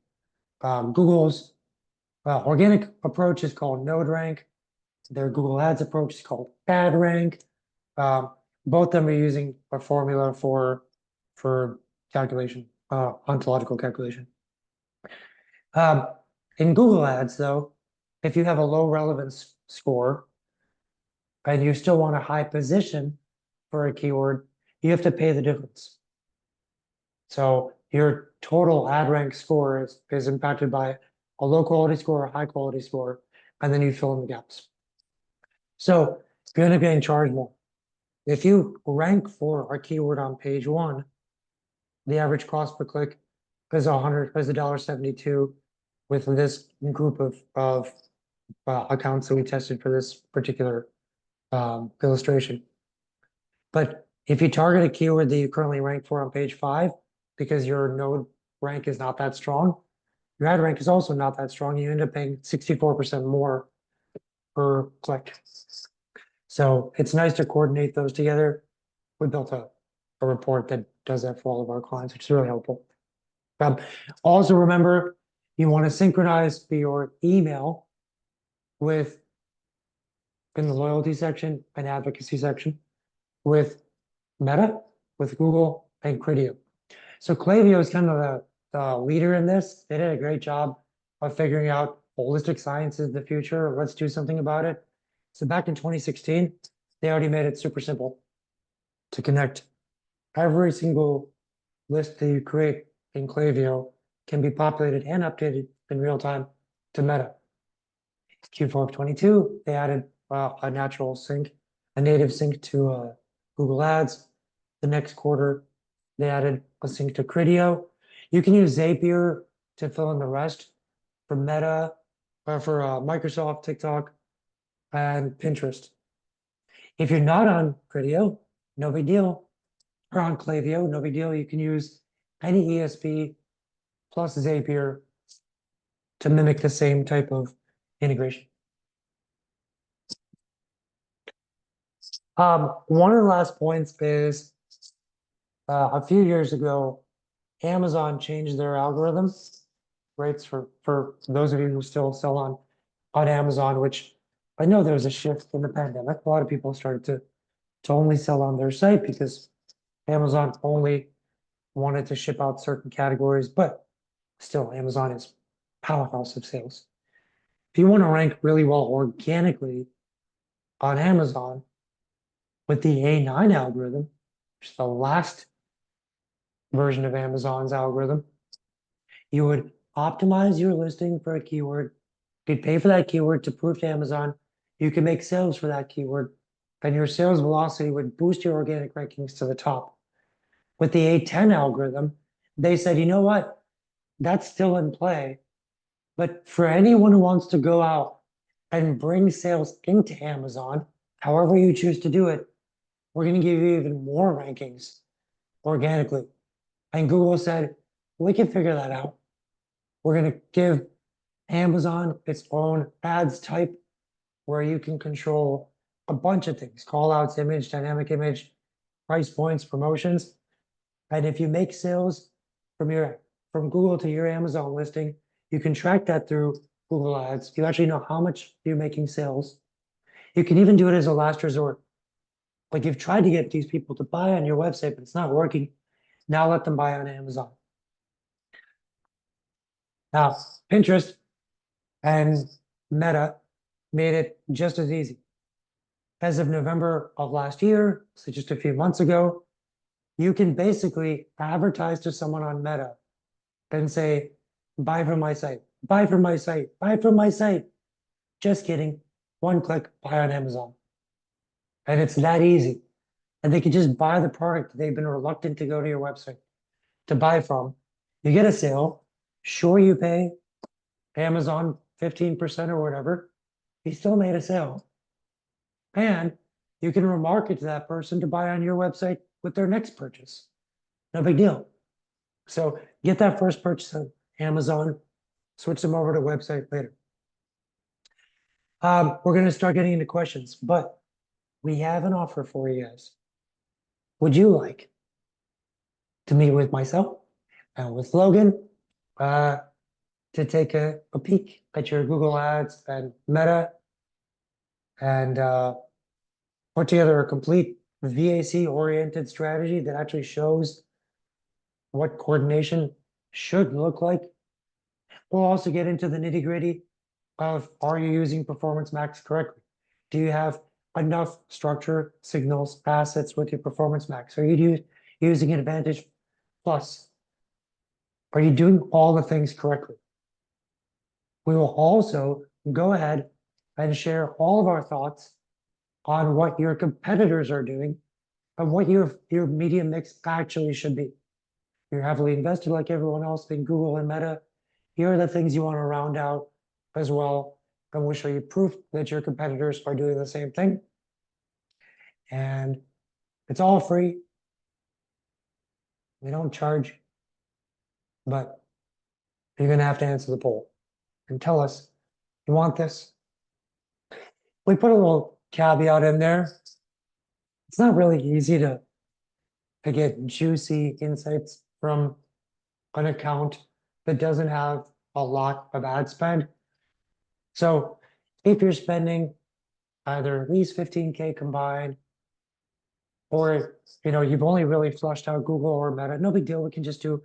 Google's organic approach is called node rank. Their Google Ads approach is called ad rank. Both of them are using a formula for calculation, ontological calculation. In Google Ads, though, if you have a low relevance score and you still want a high position for a keyword, you have to pay the difference. So your total ad rank score is impacted by a low quality score, a high quality score, and then you fill in the gaps. So you end up getting charged more. If you rank for a keyword on page one, the average cost per click is $1.72 with this group of accounts that we tested for this particular illustration. But if you target a keyword that you currently rank for on page five, because your node rank is not that strong, your ad rank is also not that strong, you end up paying 64% more per click. So it's nice to coordinate those together. We built a report that does that for all of our clients, which is really helpful. Also remember, you want to synchronize your email with, in the loyalty section and advocacy section, with Meta, with Google, and Criteo. So Klaviyo is kind of the leader in this. They did a great job of figuring out holistic science is the future. Let's do something about it. So back in 2016, they already made it super simple to connect every single list that you create in Klaviyo can be populated and updated in real time to Meta. Q4 of 22, they added a natural sync, a native sync to Google Ads. The next quarter, they added a sync to Criteo. You can use Zapier to fill in the rest for Meta, or for Microsoft, TikTok, and Pinterest. If you're not on Criteo, no big deal. Or on Klaviyo, no big deal. You can use any ESP plus Zapier to mimic the same type of integration. One of the last points is a few years ago, Amazon changed their algorithms rates for those of you who still sell on Amazon, which I know there was a shift in the pandemic. A lot of people started to only sell on their site because Amazon only wanted to ship out certain categories, but still Amazon is powerhouse of sales. If you want to rank really well organically on Amazon with the A9 algorithm, which is the last version of Amazon's algorithm, you would optimize your listing for a keyword. You'd pay for that keyword to prove to Amazon you can make sales for that keyword, and your sales velocity would boost your organic rankings to the top. With the A10 algorithm, they said, you know what? That's still in play. But for anyone who wants to go out and bring sales into Amazon, however you choose to do it, we're going to give you even more rankings organically. And Google said, we can figure that out. We're going to give Amazon its own ads type where you can control a bunch of things, call outs, image, dynamic image, price points, promotions. And if you make sales from Google to your Amazon listing, you can track that through Google Ads. You actually know how much you're making sales. You can even do it as a last resort. Like you've tried to get these people to buy on your website, but it's not working. Now let them buy on Amazon. Now, Pinterest and Meta made it just as easy. As of November of last year, so just a few months ago, you can basically advertise to someone on Meta and say, buy from my site, buy from my site, buy from my site. Just kidding. One click, buy on Amazon. And it's that easy. And they can just buy the product they've been reluctant to go to your website to buy from. You get a sale. Sure, you pay Amazon 15% or whatever. You still made a sale. And you can remarket to that person to buy on your website with their next purchase. No big deal. So get that first purchase on Amazon, switch them over to website later. We're going to start getting into questions, but we have an offer for you guys. Would you like to meet with myself and with Logan to take a peek at your Google Ads and Meta and put together a complete VAC-oriented strategy that actually shows what coordination should look like? We'll also get into the nitty-gritty of, are you using Performance Max correctly? Do you have enough structure, signals, assets with your Performance Max? Are you using Advantage Plus? Are you doing all the things correctly? We will also go ahead and share all of our thoughts on what your competitors are doing and what your media mix actually should be. You're heavily invested like everyone else in Google and Meta. Here are the things you want to round out as well. And we'll show you proof that your competitors are doing the same thing. And it's all free. We don't charge, but you're going to have to answer the poll and tell us you want this. We put a little caveat in there. It's not really easy to get juicy insights from an account that doesn't have a lot of ad spend. So if you're spending either at least 15K combined, or you've only really flushed out Google or Meta, no big deal. We can just do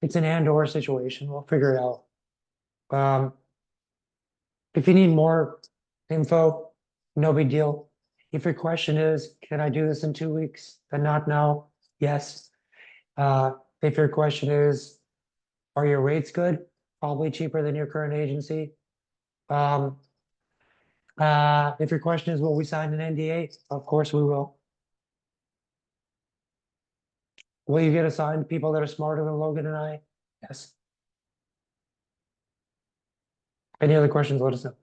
it's an and/or situation. We'll figure it out. If you need more info, no big deal. If your question is, can I do this in 2 weeks and not now? Yes. If your question is, are your rates good? Probably cheaper than your current agency. If your question is, will we sign an NDA? Of course we will. Will you get assigned people that are smarter than Logan and I? Yes. Any other questions, let us know.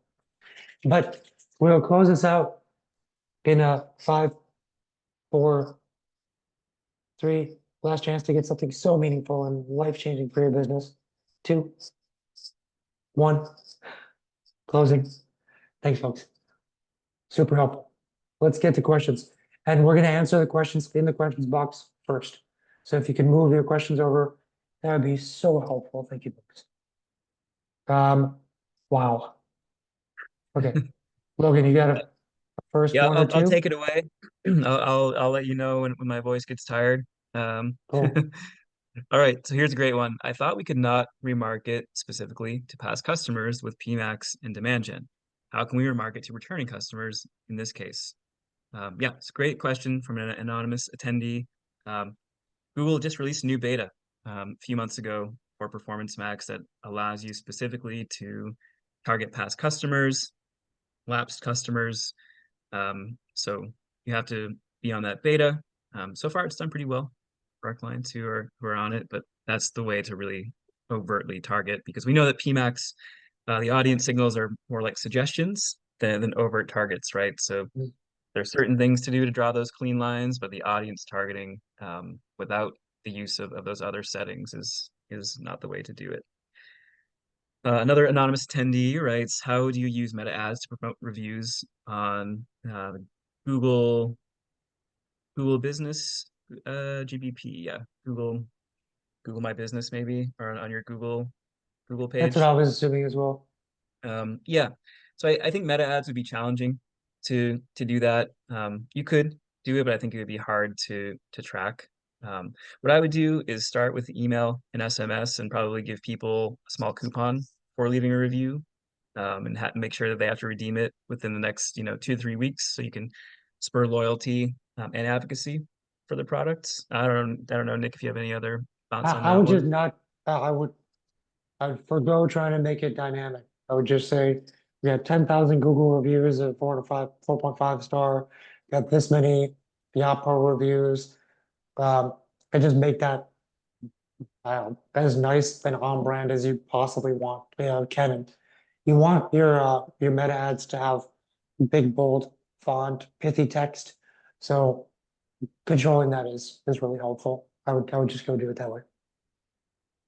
But we'll close this out in a 5, 4, 3. Last chance to get something so meaningful and life-changing for your business. 2, 1. Closing. Thanks, folks. Super helpful. Let's get to questions. And we're going to answer the questions in the questions box first. So if you can move your questions over, that would be so helpful. Thank you, folks. Wow. Okay. Logan, you got a first Yeah, one or I'll two? take it away. I'll let you know when my voice gets tired. Cool. All right, so here's a great one. I thought we could not remarket specifically to past customers with PMAX and demand gen. How can we remarket to returning customers in this case? Yeah, it's a great question from an anonymous attendee. Um, Google just released a new beta a few months ago for Performance Max that allows you specifically to target past customers, lapsed customers. So you have to be on that beta. So far, it's done pretty well for our clients who are on it, but that's the way to really overtly target because we know that PMAX, the audience signals are more like suggestions than overt targets, right? So there's certain things to do to draw those clean lines, but the audience targeting without the use of those other settings is not the way to do it. Another anonymous attendee writes, how do you use meta ads to promote reviews on Google Business, GBP, yeah, Google My Business maybe, or on your Google That's what page. I was assuming as well. Yeah, so I think meta ads would be challenging to do that. You could do it, but I think it would be hard to track. What I would do is start with email and SMS and probably give people a small coupon for leaving a review, and make sure that they have to redeem it within the next 2 to 3 weeks, so you can spur loyalty and advocacy for the products. I don't know, Nick, if you have any other thoughts on I that would one. just not, I'd forego trying to make it dynamic. I would just say, we got 10,000 Google reviews at 4.5 star, got this many Yelp reviews. Um, and just make that as nice and on brand as you possibly want. Canon. You want your meta ads to have big, bold font, pithy text. So controlling that is really helpful. I would just go do it that way.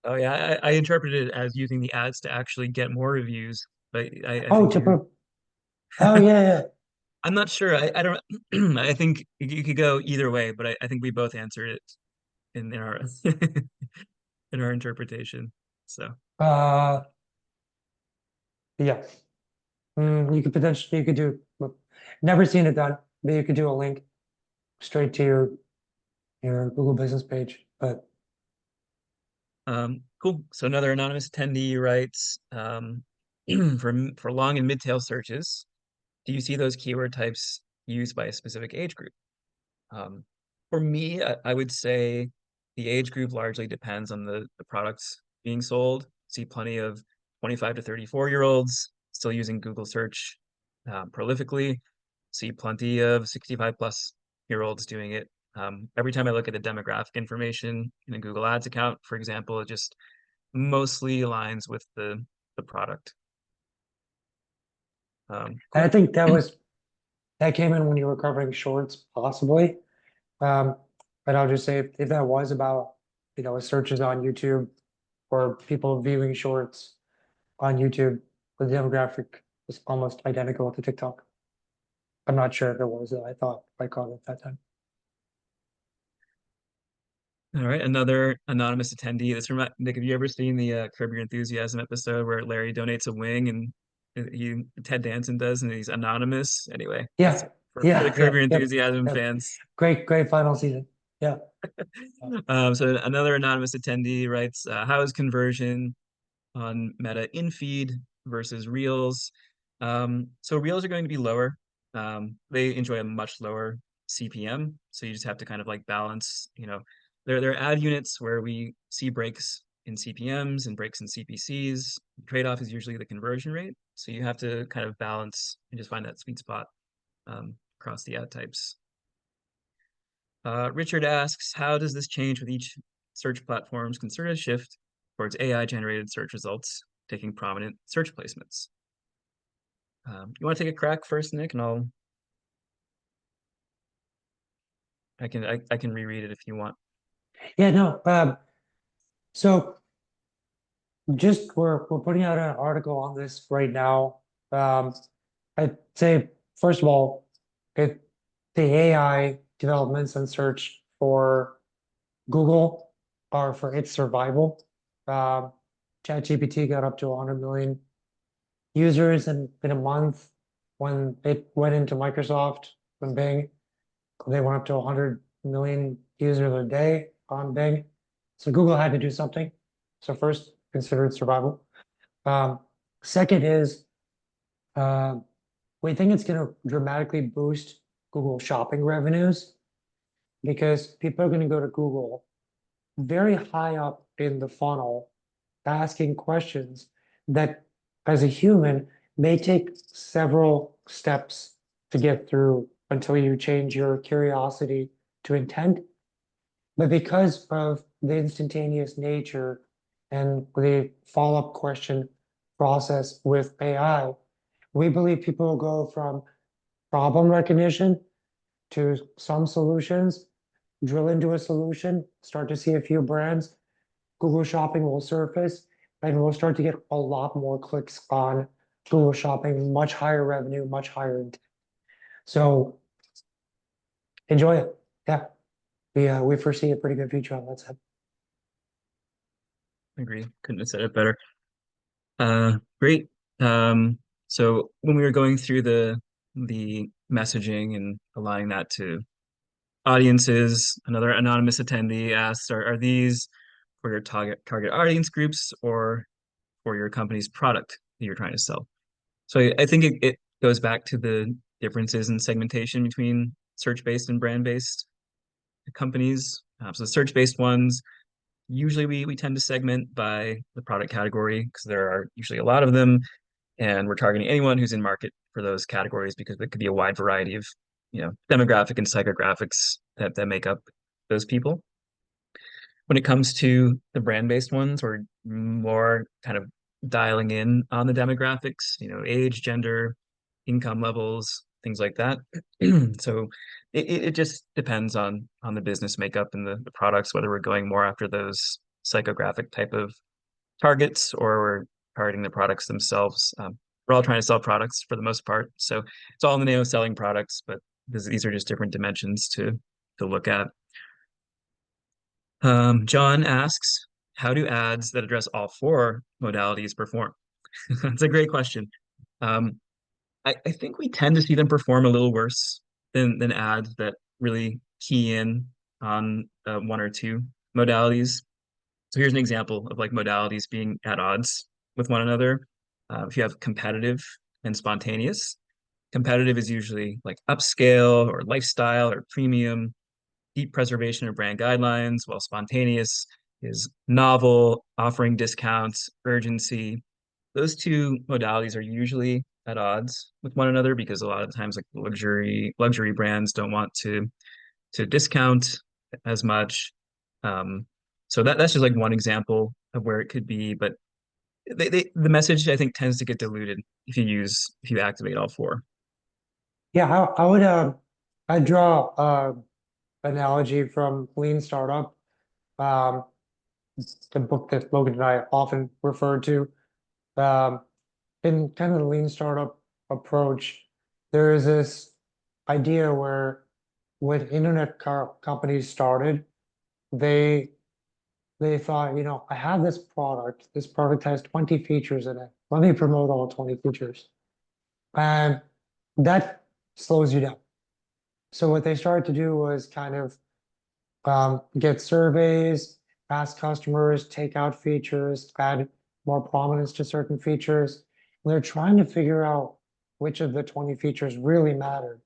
Oh yeah, I interpreted it as using the ads to actually get more reviews, but I Oh, think you. oh yeah, yeah. I'm not sure. I don't. I think you could go either way, but I think we both answered it in our in our interpretation. So Yeah. You could do, never seen it done, but you could do a link straight to your Google business page. But cool. So another anonymous attendee writes, for long and mid-tail searches, do you see those keyword types used by a specific age group? Um, for me, I would say the age group largely depends on the products being sold. See plenty of 25 to 34-year-olds still using Google search prolifically. see plenty of 65 plus year olds doing it. Every time I look at the demographic information in a Google Ads account, for example, it just mostly aligns with the product. And I Cool. think that came in when you were covering shorts, possibly. Um, but I'll just say if that was about, searches on YouTube or people viewing shorts on YouTube, the demographic was almost identical to TikTok. I'm not sure if it was, though. I thought I caught it at that time. All right, another anonymous attendee. Nick, have you ever seen the Curb Your Enthusiasm episode where Larry donates a wing and Ted Danson does, and he's anonymous? Anyway, that's Yeah, for the Curb yeah, Your yep, Enthusiasm yep. fans. Great final season. Yeah. Yeah. So another anonymous attendee writes, "How is conversion on Meta in feed versus Reels?" So Reels are going to be lower. They enjoy a much lower CPM, so you just have to kind of like balance. There are ad units where we see breaks in CPMs and breaks in CPCs. The trade-off is usually the conversion rate, so you have to kind of balance and just find that sweet spot across the ad types. Richard asks, how does this change with each search platform's concerted shift towards AI-generated search results, taking prominent search placements? You want to take a crack first, Nick, and I can reread it if you want. Yeah, no. So just we're putting out an article on this right now. I'd say first of all, it the AI developments and search for Google are for its survival. Um, ChatGPT got up to 100 million users in a month. When it went into Microsoft, when Bing, they went up to 100 million users a day on Bing. So Google had to do something. So first, consider it survival. Um, Second is, uh, we think it's going to dramatically boost Google shopping revenues because people are going to go to Google very high up in the funnel, asking questions that, as a human, may take several steps to get through until you change your curiosity to intent. But because of the instantaneous nature and the follow-up question process with AI, we believe people will go from problem recognition to some solutions, drill into a solution, start to see a few brands, Google Shopping will surface, and we'll start to get a lot more clicks on Google Shopping, much higher revenue, much higher intent. So enjoy it. Yeah, we foresee a pretty good future on that side. Agree. Couldn't have said it better. Great. So when we were going through the messaging and aligning that to audiences, another anonymous attendee asks, are these for your target audience groups or for your company's product that you're trying to sell? So I think it goes back to the differences in segmentation between search-based and brand-based companies. So search-based ones, usually we tend to segment by the product category because there are usually a lot of them, and we're targeting anyone who's in market for those categories because there could be a wide variety of, demographic and psychographics that make up those people. When it comes to the brand-based ones, we're more kind of dialing in on the demographics, age, gender, income levels, things like that. So it just depends on the business makeup and the products, whether we're going more after those psychographic type of targets or we're targeting the products themselves. We're all trying to sell products for the most part. So it's all in the name of selling products, but these are just different dimensions to look at. John asks, how do ads that address all four modalities perform? That's a great question. Um, I think we tend to see them perform a little worse than ads that really key in on one or two modalities. So here's an example of like modalities being at odds with one another. If you have competitive and spontaneous, competitive is usually like upscale or lifestyle or premium, deep preservation of brand guidelines, while spontaneous is novel, offering discounts, urgency. Those two modalities are usually at odds with one another because a lot of times like luxury brands don't want to discount as much. Um, so that's just like one example of where it could be, but the message I think tends to get diluted if you activate all four. Yeah, I would I draw analogy from Lean Startup, um, the book that Logan and I often refer to. Um, in kind of the Lean Startup approach, there is this idea where when internet companies started, they they thought, I have this product. This product has 20 features in it. Let me promote all 20 features. And that slows you down. So what they started to do was kind of get surveys, ask customers, take out features, add more prominence to certain features. And they're trying to figure out which of the 20 features really mattered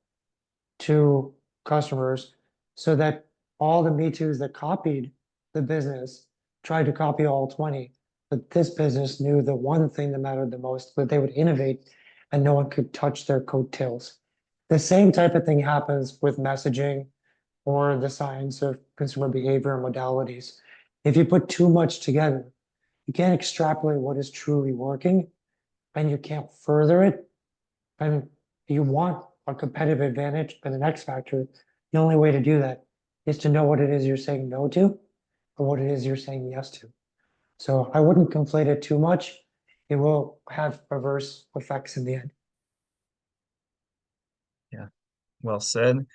to customers so that all the Me Too's that copied the business tried to copy all 20. But this business knew the one thing that mattered the most, that they would innovate and no one could touch their coattails. The same type of thing happens with messaging or the science of consumer behavior and modalities. If you put too much together, you can't extrapolate what is truly working and you can't further it. And you want a competitive advantage and an X factor. The only way to do that is to know what it is you're saying no to or what it is you're saying yes to. So I wouldn't conflate it too much. It will have reverse effects in the end. Yeah, well said.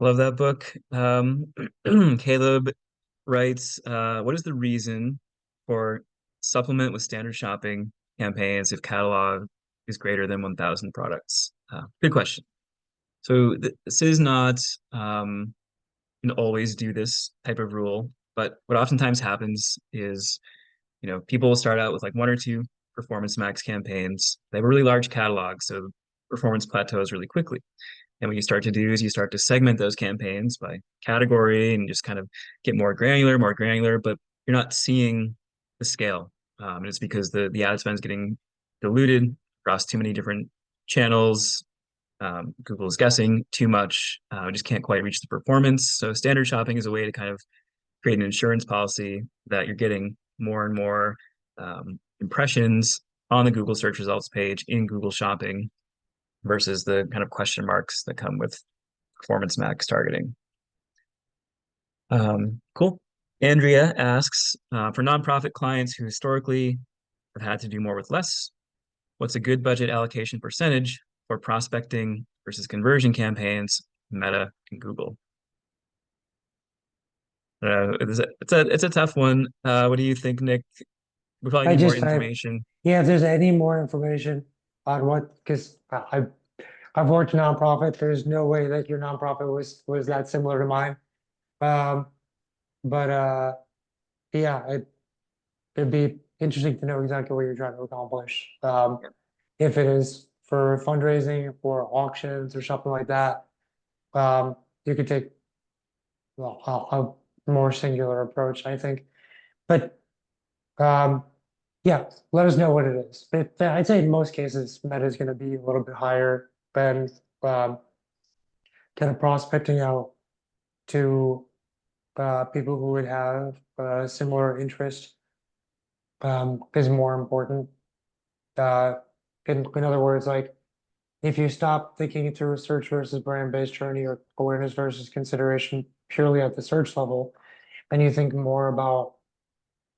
Love that book. Caleb writes, what is the reason for supplement with standard shopping campaigns if catalog is greater than 1,000 products? Good question. So this is not always do this type of rule, but what oftentimes happens is, people will start out with like one or two performance max campaigns. They have a really large catalog, so performance plateaus really quickly. And what you start to do is you start to segment those campaigns by category and just kind of get more granular, but you're not seeing the scale. And it's because the ad spend is getting diluted across too many different channels. Google is guessing too much, just can't quite reach the performance. So standard shopping is a way to kind of create an insurance policy that you're getting more and more impressions on the Google search results page in Google Shopping versus the kind of question marks that come with performance max targeting. Cool. Andrea asks, for nonprofit clients who historically have had to do more with less, what's a good budget allocation percentage for prospecting versus conversion campaigns, Meta and Google? It's a tough one. What do you think, Nick? We probably I need more just, I, information. yeah, if there's any more information on what, because I've worked nonprofit, there's no way that your nonprofit was that similar to mine. Um, but yeah, it'd be interesting to know exactly what you're trying to accomplish. If it is for fundraising or auctions or something like that, you could take a more singular approach, I think. But um, yeah, let us know what it is. But I'd say in most cases, meta is going to be a little bit higher than um, kind of prospecting out to people who would have similar interest is more important. Uh, in other words, like if you stop thinking through a search versus brand-based journey or awareness versus consideration purely at the search level, and you think more about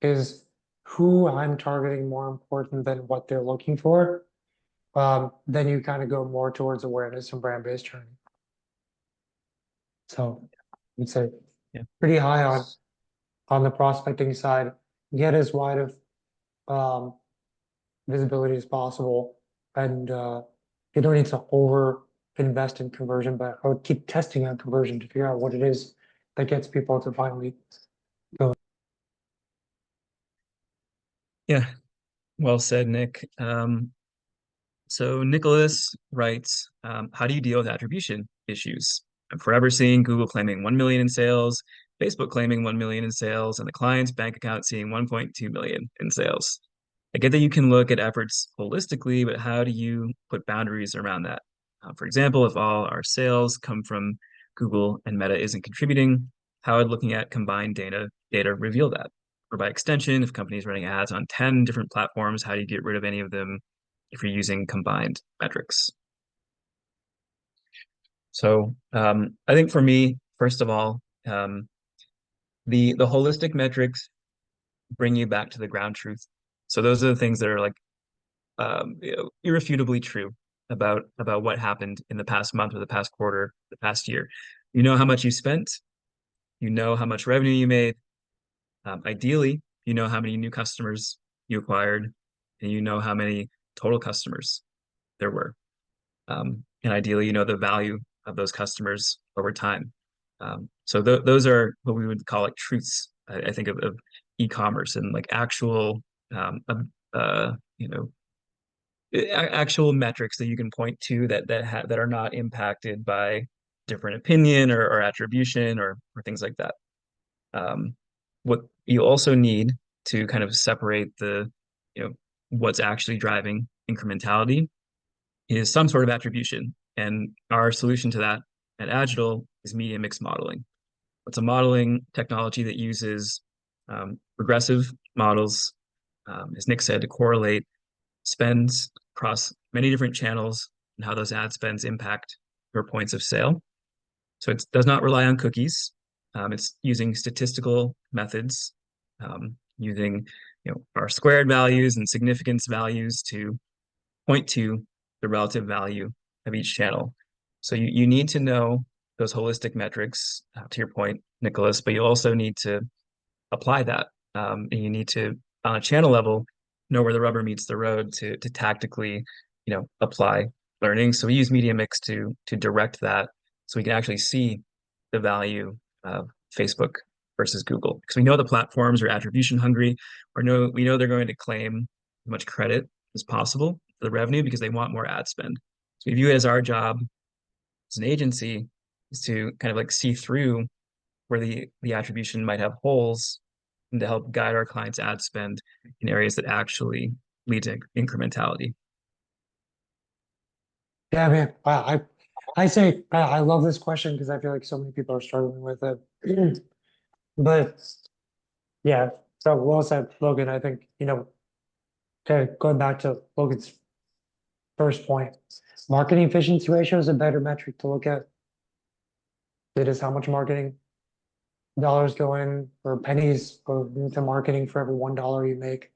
is who I'm targeting more important than what they're looking for, then you kind of go more towards awareness and brand-based journey. So I'd say Yeah. pretty high on the prospecting side, get as wide of um, visibility as possible. And you don't need to over invest in conversion, but I would keep testing on conversion to figure out what it is that gets people to finally go. Yeah. Well said, Nick. So Nicholas writes, how do you deal with attribution issues? I'm forever seeing Google claiming 1 million in sales, Facebook claiming 1 million in sales, and the client's bank account seeing 1.2 million in sales. I get that you can look at efforts holistically, but how do you put boundaries around that? For example, if all our sales come from Google and Meta isn't contributing, how would looking at combined data reveal that? Or by extension, if companies running ads on 10 different platforms, how do you get rid of any of them if you're using combined metrics? So I think for me, first of all, the holistic metrics bring you back to the ground truth. So those are the things that are like irrefutably true about what happened in the past month or the past quarter, the past year. You know how much you spent, you know how much revenue you made. Ideally, you know how many new customers you acquired, and you know how many total customers there were. And ideally, you know the value of those customers over time. So those are what we would call like truths, I think, of e-commerce and like actual, you know, actual metrics that you can point to that are not impacted by different opinion or attribution or things like that. What you also need to kind of separate you know, what's actually driving incrementality is some sort of attribution. And our solution to that at Agile is media mix modeling. It's a modeling technology that uses regressive models, as Nick said, to correlate spends across many different channels and how those ad spends impact your points of sale. So it does not rely on cookies. It's using statistical methods, using our squared values and significance values to point to the relative value of each channel. So you need to know those holistic metrics, to your point, Nicholas, but you also need to apply that. And you need to, on a channel level, know where the rubber meets the road to tactically, apply learning. So we use media mix to direct that, so we can actually see the value of Facebook versus Google, because we know the platforms are attribution hungry, or we know they're going to claim as much credit as possible for the revenue because they want more ad spend. So we view it as our job as an agency is to kind of like see through where the attribution might have holes and to help guide our clients' ad spend in areas that actually lead to incrementality. Yeah, man. I say I love this question because I feel like so many people are struggling with it. But yeah, so well said, Logan. I think, going back to Logan's first point, marketing efficiency ratio is a better metric to look at. It is how much marketing dollars go in, or pennies go into marketing for every $1 you make.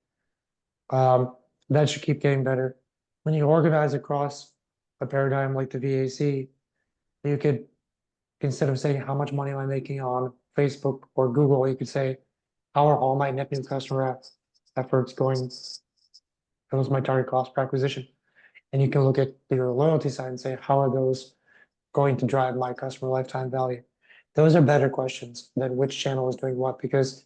That should keep getting better. When you organize across a paradigm like the VAC, you could, instead of saying how much money am I making on Facebook or Google, you could say, how are all my net new customer efforts going? That was my target cost per acquisition. And you can look at your loyalty side and say, how are those going to drive my customer lifetime value? Those are better questions than which channel is doing what, because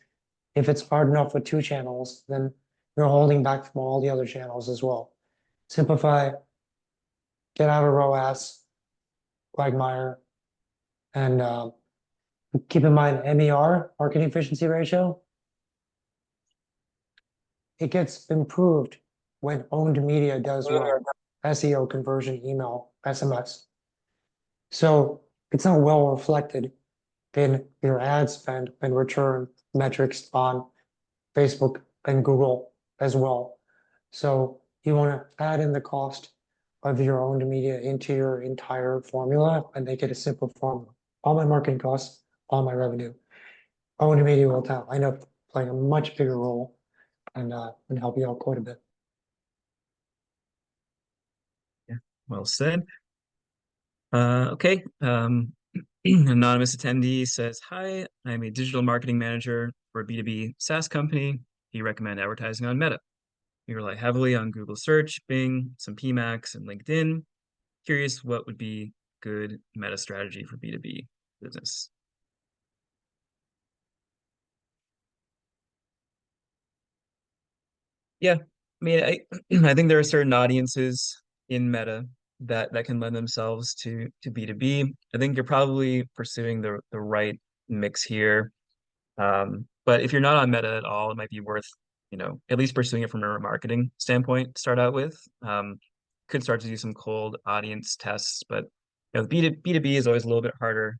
if it's hard enough with two channels, then you're holding back from all the other channels as well. Simplify, get out of ROAS, quagmire, and keep in mind MER, marketing efficiency ratio, it gets improved when owned media does well. SEO, conversion, email, SMS. So it's not well reflected in your ad spend and return metrics on Facebook and Google as well. So you want to add in the cost of your owned media into your entire formula and make it a simple formula. All my marketing costs, all my revenue. Owned media will end up playing a much bigger role and help you out quite a bit. Yeah, well said. Okay. Anonymous attendee says, "Hi, I'm a digital marketing manager for a B2B SaaS company. Do you recommend advertising on Meta? We rely heavily on Google search, Bing, some PMax, and LinkedIn. Curious what would be good meta strategy for B2B business." Yeah, I mean, I think there are certain audiences in Meta that can lend themselves to B2B. I think you're probably pursuing the right mix here. But if you're not on Meta at all, it might be worth at least pursuing it from a remarketing standpoint to start out with. Could start to do some cold audience tests, but B2B is always a little bit harder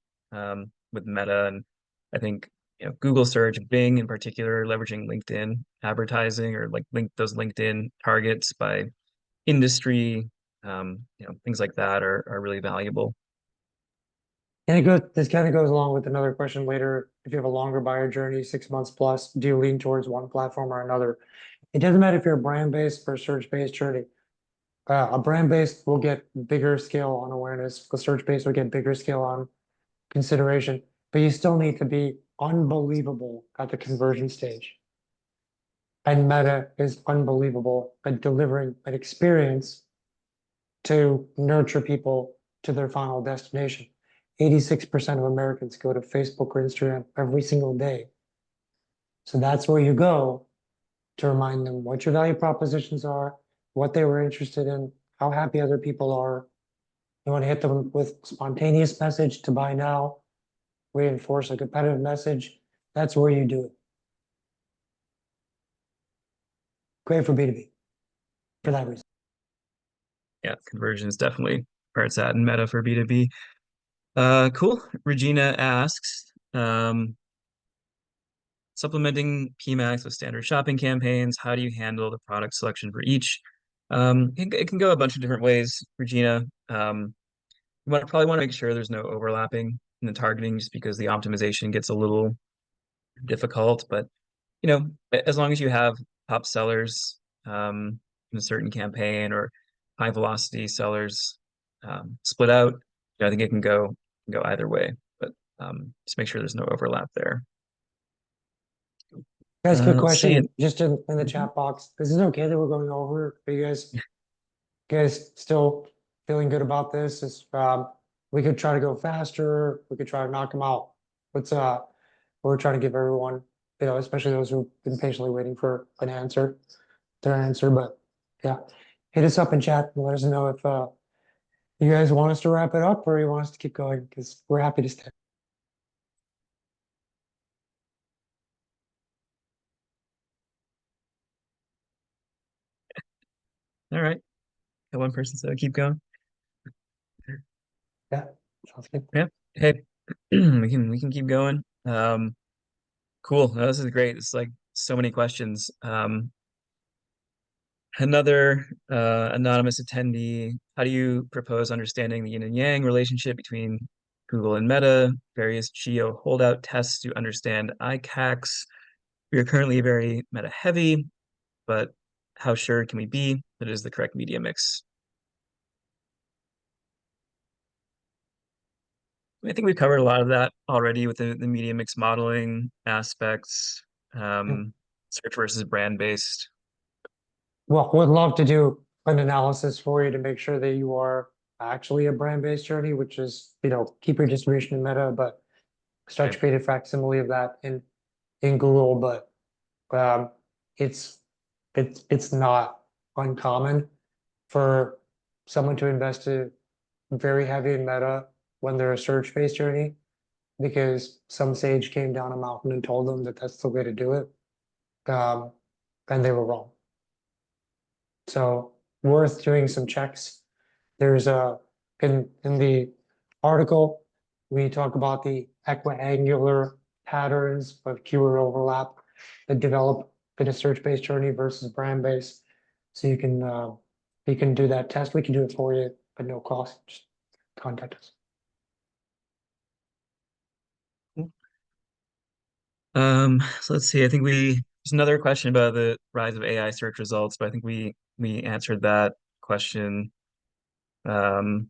with Meta. And I think Google search, Bing in particular, leveraging LinkedIn advertising or like those LinkedIn targets by industry, things like that are really valuable. And this kind of goes along with another question later. If you have a longer buyer journey, 6 months plus, do you lean towards one platform or another? It doesn't matter if you're a brand-based or search-based journey. A brand-based will get bigger scale on awareness. A search-based will get bigger scale on consideration, but you still need to be unbelievable at the conversion stage. And Meta is unbelievable at delivering an experience to nurture people to their final destination. 86% of Americans go to Facebook or Instagram every single day. So that's where you go to remind them what your value propositions are, what they were interested in, how happy other people are. You want to hit them with spontaneous message to buy now, reinforce a competitive message. That's where you do it. Great for B2B for that reason. Yeah, conversion is definitely where it's at in Meta for B2B. Cool. Regina asks, supplementing PMAX with standard shopping campaigns, how do you handle the product selection for each? It can go a bunch of different ways, Regina. You probably want to make sure there's no overlapping in the targeting just because the optimization gets a little difficult. But, as long as you have top sellers in a certain campaign or high velocity sellers split out, I think it can go either way. But just make sure there's no overlap there. Guys, quick Let's see. question, just in the Mhm. chat box. Is it okay that we're going over? Are you guys still feeling good about this? We could try to go faster. We could try to knock them out. What's we're trying to give everyone, especially those who've been patiently waiting for their answer. But yeah, hit us up in chat and let us know if you guys want us to wrap it up or you want us to keep going because we're happy to stay. All right. Got one person, so keep going. Yeah, sounds good. Yeah. Hey, we can keep going. Cool. No, this is great. It's like so many questions. Another anonymous attendee. How do you propose understanding the yin and yang relationship between Google and Meta, various geo holdout tests to understand ICACs? We are currently very meta heavy, but how sure can we be that it is the correct media mix? I think we've covered a lot of that already with the media mix modeling aspects, Yeah. search versus brand based. Well, would love to do an analysis for you to make sure that you are actually a brand-based journey, which is, keep your distribution in Meta, but start to Right. create a facsimile of that in Google. But um, it's it's not uncommon for someone to invest very heavy in Meta when they're a search-based journey because some sage came down a mountain and told them that that's the way to do it, um, and they were wrong. So worth doing some checks. There's in the article, we talk about the equiangular patterns of keyword overlap that develop in a search-based journey versus brand-based. So you can do that test. We can do it for you at no cost. Just contact us. So let's see. I think there's another question about the rise of AI search results, but I think we answered that question. Um,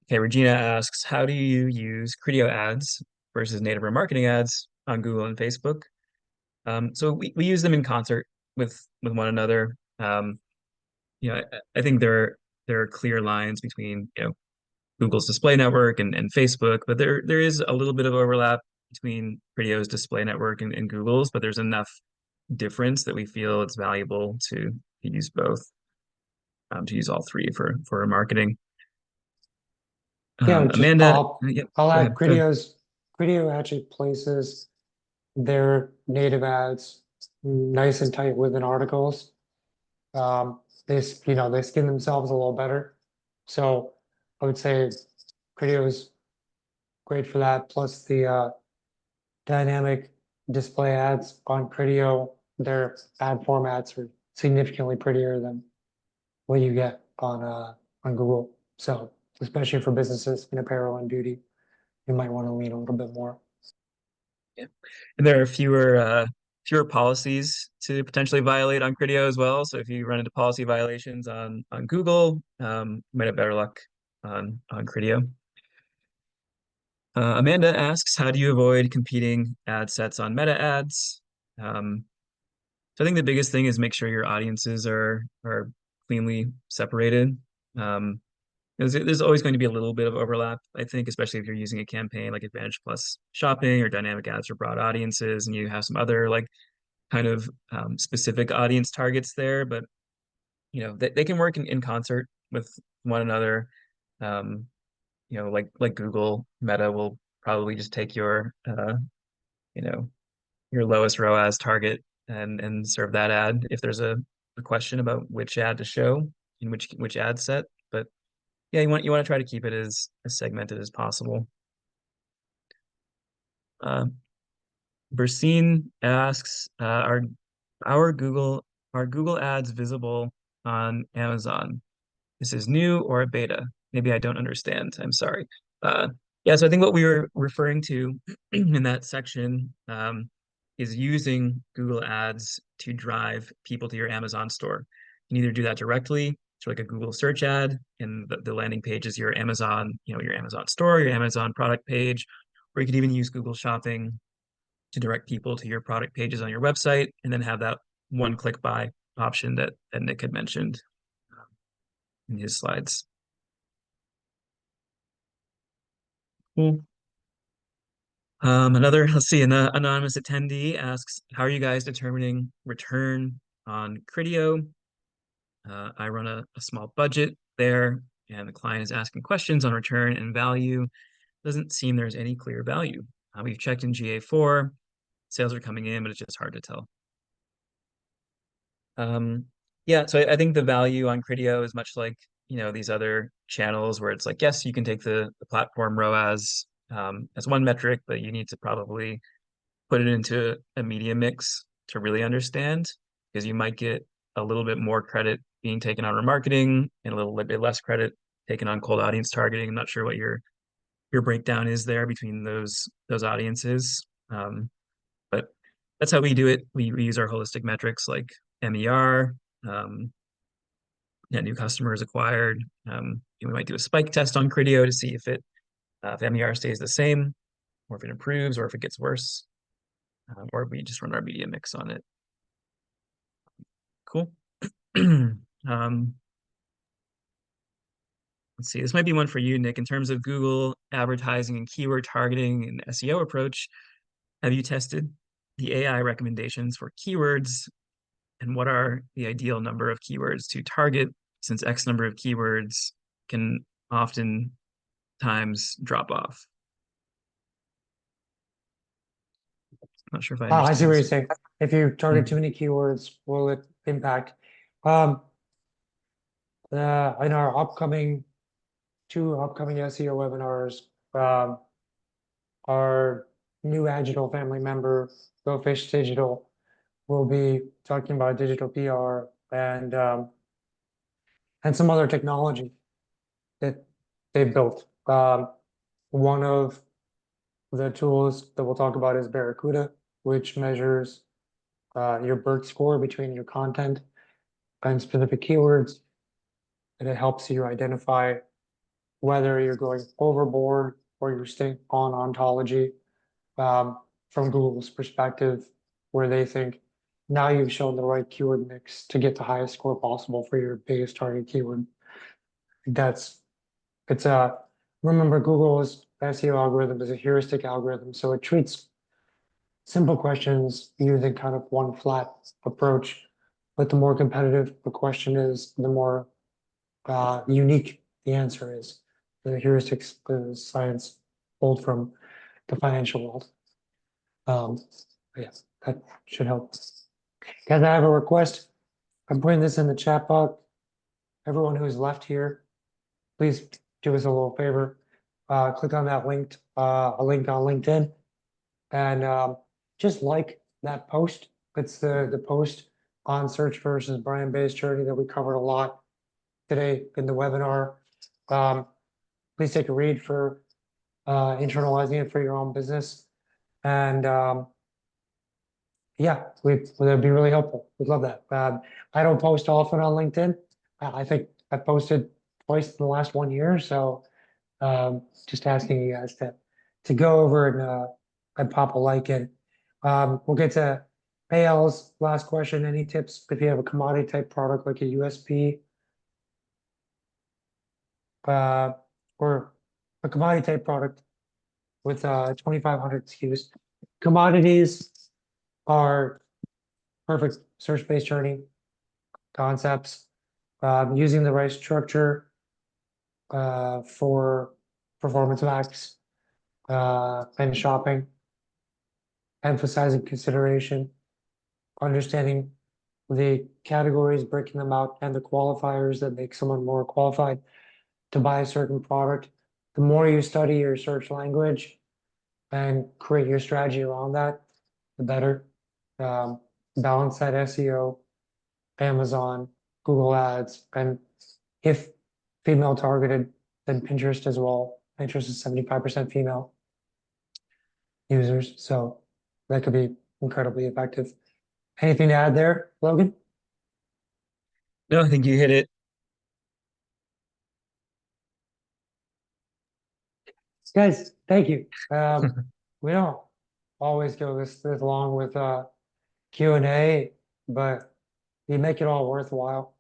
okay, Regina asks, how do you use Criteo ads versus native remarketing ads on Google and Facebook? So we use them in concert with one another. I think there are clear lines between Google's display network and Facebook, but there is a little bit of overlap between Criteo's display network and Google's, but there's enough difference that we feel it's valuable to use both, to use all three for marketing. Yeah, just Amanda, I'll go add ahead, go ahead. Criteo actually places their native ads nice and tight within articles. They skin themselves a little better. So I would say Criteo is great for that. Plus the dynamic display ads on Criteo, their ad formats are significantly prettier than what you get on Google. So especially for businesses in apparel and beauty, you might want to lean a little bit more. Yeah. And there are fewer policies to potentially violate on Criteo as well. So if you run into policy violations on Google, you might have better luck on Criteo. Amanda asks, how do you avoid competing ad sets on meta ads? So I think the biggest thing is make sure your audiences are cleanly separated. Um, there's always going to be a little bit of overlap, I think, especially if you're using a campaign like Advantage Plus Shopping or dynamic ads for broad audiences, and you have some other like kind of specific audience targets there. But they can work in concert with one another. Um, like Google Meta will probably just take you know, your lowest ROAS target and serve that ad if there's a question about which ad to show in which ad set. But yeah, you want to try to keep it as segmented as possible. Uh, Bersine asks, our Google are Google ads visible on Amazon? This is new or a beta? Maybe I don't understand. I'm sorry. Uh, yeah, so I think what we were referring to in that section is using Google Ads to drive people to your Amazon store. You can either do that directly to like a Google search ad, and the landing page is your Amazon, your Amazon store, your Amazon product page, or you could even use Google Shopping to direct people to your product pages on your website, and then have that one-click buy option that Nick had mentioned in his slides. Cool. Let's see, an anonymous attendee asks, how are you guys determining return on Criteo? I run a small budget there, and the client is asking questions on return and value. Doesn't seem there's any clear value. We've checked in GA4, sales are coming in, but it's just hard to tell. Yeah, so I think the value on Criteo is much like these other channels where it's like, yes, you can take the platform ROAS as one metric, but you need to probably put it into a media mix to really understand, because you might get a little bit more credit being taken on remarketing and a little bit less credit taken on cold audience targeting. I'm not sure what your breakdown is there between those audiences. But that's how we do it. We use our holistic metrics like MER, net new customers acquired. We might do a spike test on Criteo to see if MER stays the same, or if it improves, or if it gets worse, or we just run our media mix on it. Cool. Let's see, this might be one for you, Nick. In terms of Google advertising and keyword targeting and SEO approach, have you tested the AI recommendations for keywords, and what are the ideal number of keywords to target, since X number of keywords can often times drop off? Not sure if I I see understand what you're this. saying. If you target too many keywords, will it impact? Um, in our two upcoming SEO webinars, our new Agile family member, Go Fish Digital, will be talking about digital PR and some other technology that they built. One of the tools that we'll talk about is Barracuda, which measures your BERT score between your content and specific keywords, and it helps you identify whether you're going overboard or you're staying on ontology from Google's perspective, where they think now you've shown the right keyword mix to get the highest score possible for your biggest target keyword. That's it's a remember Google's SEO algorithm is a heuristic algorithm, so it treats simple questions using kind of one flat approach. But the more competitive the question is, the more unique the answer is. The heuristics, the science pulled from the financial world. Um, yeah, that should help. Guys, I have a request. I'm putting this in the chat box. Everyone who's left here, please do us a little favor. Click on that link, a link on LinkedIn, and just like that post. It's the post on search versus brand-based journey that we covered a lot today in the webinar. Please take a read for internalizing it for your own business. And yeah, that'd be really helpful. We'd love that. I don't post often on LinkedIn. I think I posted twice in the last 1 year. So just asking you guys to go over and pop a like in. We'll get to AL's last question. Any tips if you have a commodity type product like a USP or a commodity type product with 2,500 SKUs? Commodities are perfect search-based journey concepts, using the right structure for performance max and shopping, emphasizing consideration, understanding the categories, breaking them out, and the qualifiers that make someone more qualified to buy a certain product. The more you study your search language and create your strategy around that, the better. Balance that SEO, Amazon, Google Ads, and if female targeted, then Pinterest as well. Pinterest is 75% female users, so that could be incredibly effective. Anything to add there, Logan? No, I think you hit it. Guys, thank you. We don't always go this long with Q&A, but you make it all worthwhile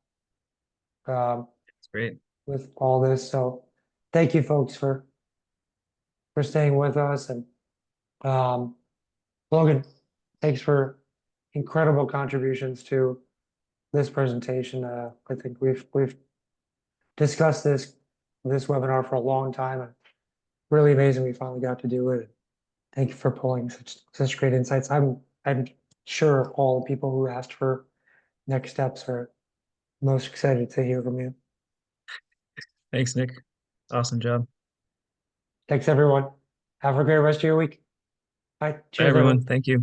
It's great. with all this. So thank you folks for staying with us. And um, Logan, thanks for incredible contributions to this presentation. I think we've discussed this webinar for a long time, and really amazing we finally got to do it. Thank you for pulling such great insights. I'm sure all the people who asked for next steps are most excited to hear from you. Thanks, Nick. Awesome job. Thanks, everyone. Have a great rest of your week. Bye. Bye, Cheers, everyone. everyone. Thank you.